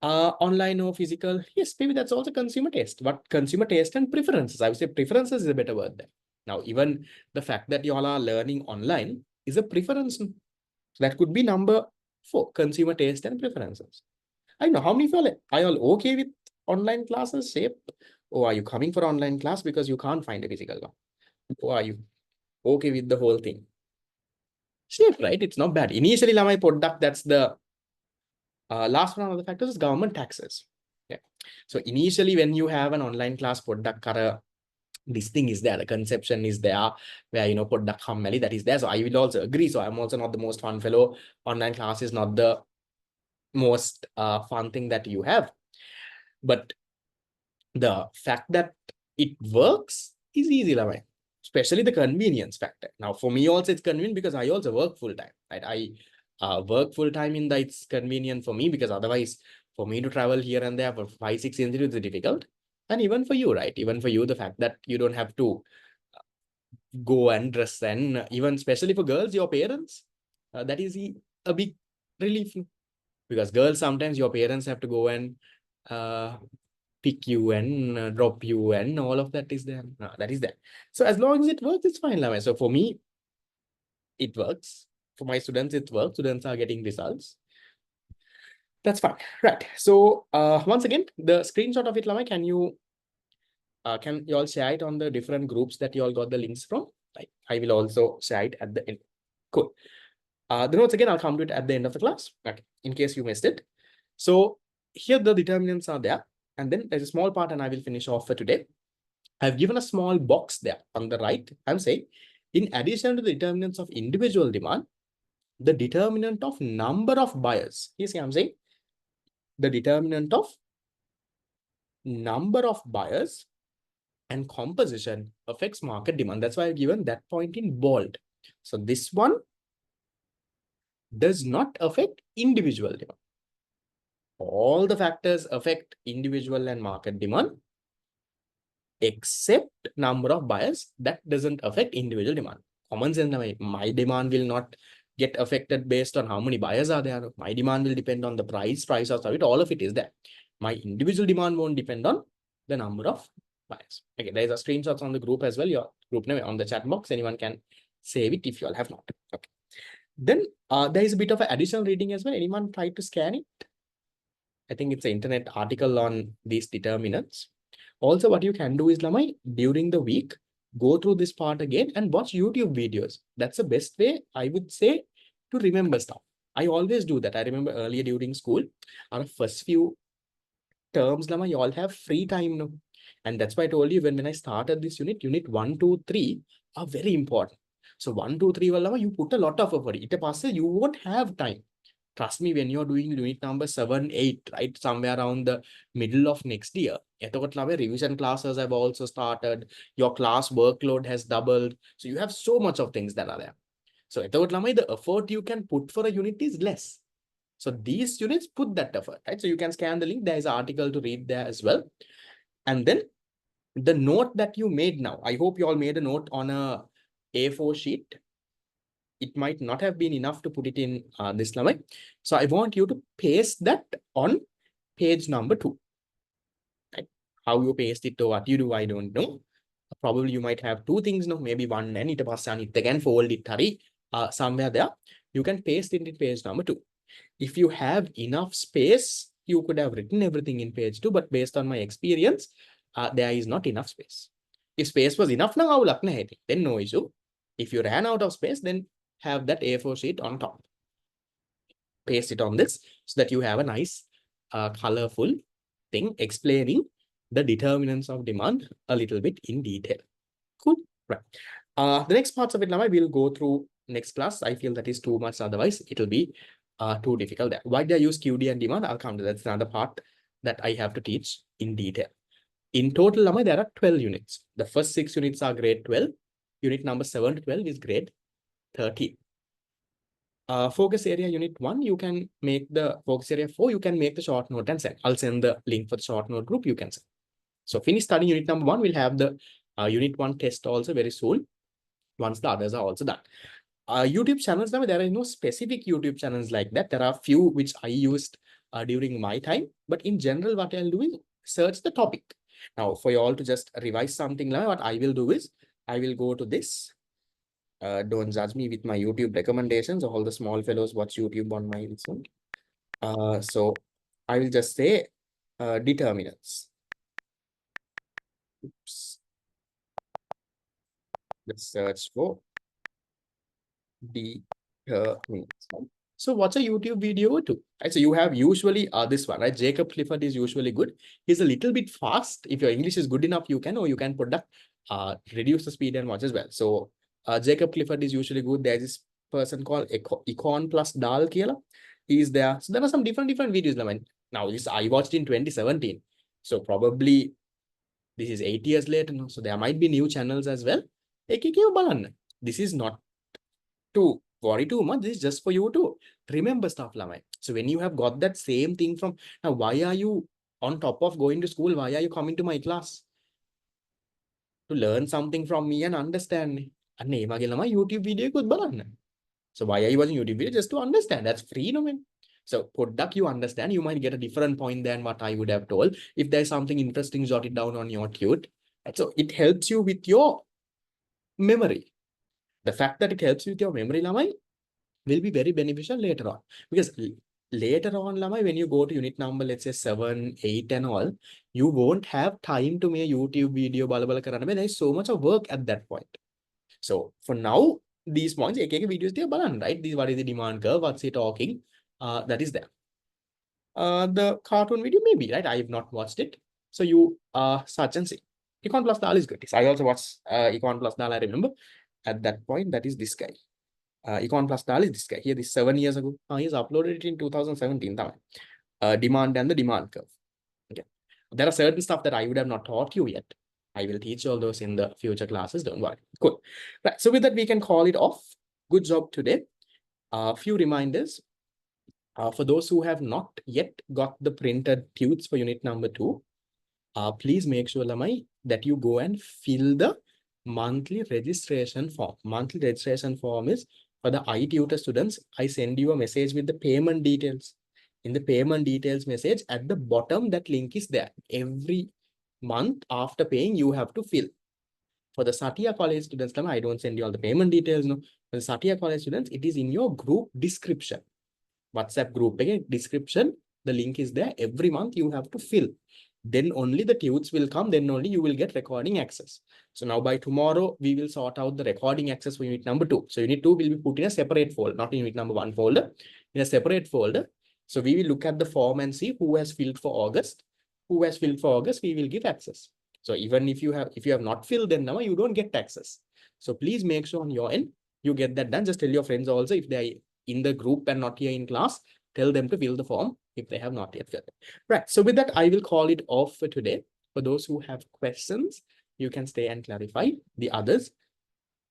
Online or physical, yes, maybe that's also consumer taste, but consumer taste and preferences. I would say preferences is a better word there. Now, even the fact that you all are learning online is a preference. So that could be number 4, consumer taste and preferences. I know how many of y'all are y'all okay with online classes, shape? Or are you coming for online class because you can't find a physical one? Or are you okay with the whole thing? Shape, right? It's not bad. Initially, my product, that's the last one of the factors is government taxes. Yeah. So initially, when you have an online class product, this thing is there, the conception is there, where product hammali, that is there. So I will also agree. So I'm also not the most fun fellow. Online class is not the most fun thing that you have. But the fact that it works is easy, especially the convenience factor. Now, for me also, it's convenient because I also work full time. Right? I work full time in that it's convenient for me, because otherwise, for me to travel here and there for 5-6 institutes is difficult. And even for you, right? Even for you, the fact that you don't have to go and dress, and even especially for girls, your parents, that is a big relief. Because girls, sometimes your parents have to go and pick you and drop you, and all of that is there. That is there. So as long as it works, it's fine. So for me, it works. For my students, it works. Students are getting results. That's fine. Right. So once again, the screenshot of it, Lama, can you all share it on the different groups that you all got the links from? Right. I will also share it at the end. Cool. The notes again, I'll come to it at the end of the class. Okay. In case you missed it. So here the determinants are there. And then there's a small part, and I will finish off for today. I've given a small box there on the right. I'm saying, in addition to the determinants of individual demand, the determinant of number of buyers. You see, I'm saying the determinant of number of buyers and composition affects market demand. That's why I've given that point in bold. So this one does not affect individual demand. All the factors affect individual and market demand, except number of buyers. That doesn't affect individual demand. Common sense, my demand will not get affected based on how many buyers are there. My demand will depend on the price of service. All of it is there. My individual demand won't depend on the number of buyers. Okay, there's a screenshots on the group as well. Your group name on the chat box. Anyone can save it if you all have not. Okay. Then there is a bit of an additional reading as well. Anyone try to scan it? I think it's an internet article on these determinants. Also, what you can do is, Lamai, during the week, go through this part again and watch YouTube videos. That's the best way, I would say, to remember stuff. I always do that. I remember earlier during school, our first few terms, Lama, you all have free time now. And that's why I told you when I started this unit 1, 2, 3 are very important. So 1, 2, 3, Lama, you put a lot of effort. You won't have time trust me, when you're doing unit number 7, 8, right, somewhere around the middle of next year, revision classes have also started. Your class workload has doubled. So you have so much of things that are there. So the effort you can put for a unit is less. So these units put that effort, right? So you can scan the link. There is an article to read there as well. And then the note that you made now, I hope you all made a note on a A4 sheet. It might not have been enough to put it in this lamai. So I want you to paste that on page number 2. Right? How you paste it or what you do, I don't know. Probably you might have two things, no? Maybe one and it again fold it somewhere there. You can paste it in page number 2. If you have enough space, you could have written everything in page 2, but based on my experience, there is not enough space. If space was enough, then no issue. If you ran out of space, then have that A4 sheet on top. Paste it on this so that you have a nice, colorful thing explaining the determinants of demand a little bit in detail. Cool. Right. The next parts of it now, we'll go through next class. I feel that is too much. Otherwise, it'll be too difficult. Why do I use QD and demand? I'll come to that. That's another part that I have to teach in detail. In total, there are 12 units. The first 6 units are grade 12. Unit number 7 to 12 is grade 13. Focus area unit 1, you can make the focus area 4, you can make the short note and send. I'll send the link for the short note group, you can send. So finish studying unit number 1, we'll have the unit 1 test also very soon, once the others are also done. YouTube channels, now there are no specific YouTube channels like that. There are few which I used during my time, but in general, what I'll do is search the topic. Now, for you all to just revise something, like what I will do is, I will go to this. Don't judge me with my YouTube recommendations. All the small fellows watch YouTube on my listen. So I will just say determinants. Oops. Let's search for determinants. So watch a YouTube video too. Right? So you have usually this one, right? Jacob Clifford is usually good. He's a little bit fast. If your English is good enough, you can, or you can put that, reduce the speed and watch as well. So Jacob Clifford is usually good. There's this person called Econ plus Dal Kiela. He's there. So there are some different videos. Now this I watched in 2017. So probably this is 8 years later. No? So there might be new channels as well. This is not to worry too much. This is just for you to remember stuff. So when you have got that same thing from, now why are you on top of going to school? Why are you coming to my class? To learn something from me and understand. And YouTube video could balan. So why are you watching YouTube video? Just to understand. That's free, no man. So product you understand, you might get a different point than what I would have told. If there's something interesting, jot it down on your tute. So it helps you with your memory. The fact that it helps you with your memory, Lamai, will be very beneficial later on. Because later on, Lamai, when you go to unit number, let's say 7, 8 and all, you won't have time to make YouTube video. There is so much of work at that point. So for now, these points, videos they are right? These, what is the demand curve? What's he talking? That is there. The cartoon video, maybe, right? I have not watched it. So you search and see. Econ plus Dal is good. I also watched Econ plus Dal, I remember. At that point, that is this guy. Econ plus Dal is this guy. Here, this 7 years ago. He's uploaded it in 2017. Demand and the demand curve. Okay. There are certain stuff that I would have not taught you yet. I will teach all those in the future classes. Don't worry. Cool. Right. So with that, we can call it off. Good job today. A few reminders. For those who have not yet got the printed tutes for unit number 2, please make sure, Lamai, that you go and fill the monthly registration form. Monthly registration form is for the iTutor students. I send you a message with the payment details. In the payment details message, at the bottom, that link is there. Every month after paying, you have to fill. For the Satya College students, I don't send you all the payment details. No. For the Satya College students, it is in your group description. WhatsApp group again, description. The link is there. Every month you have to fill. Then only the tutes will come. Then only you will get recording access. So now by tomorrow, we will sort out the recording access for unit number 2. So unit 2 will be put in a separate folder, not in unit number 1 folder, in a separate folder. So we will look at the form and see who has filled for August. Who has filled for August, we will give access. So even if you have not filled, then now you don't get access. So please make sure on your end, you get that done. Just tell your friends also, if they are in the group and not here in class, tell them to fill the form if they have not yet filled it. Right. So with that, I will call it off for today. For those who have questions, you can stay and clarify. The others,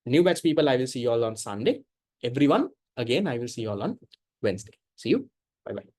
new batch people, I will see you all on Sunday. Everyone, again, I will see you all on Wednesday. See you. Bye-bye.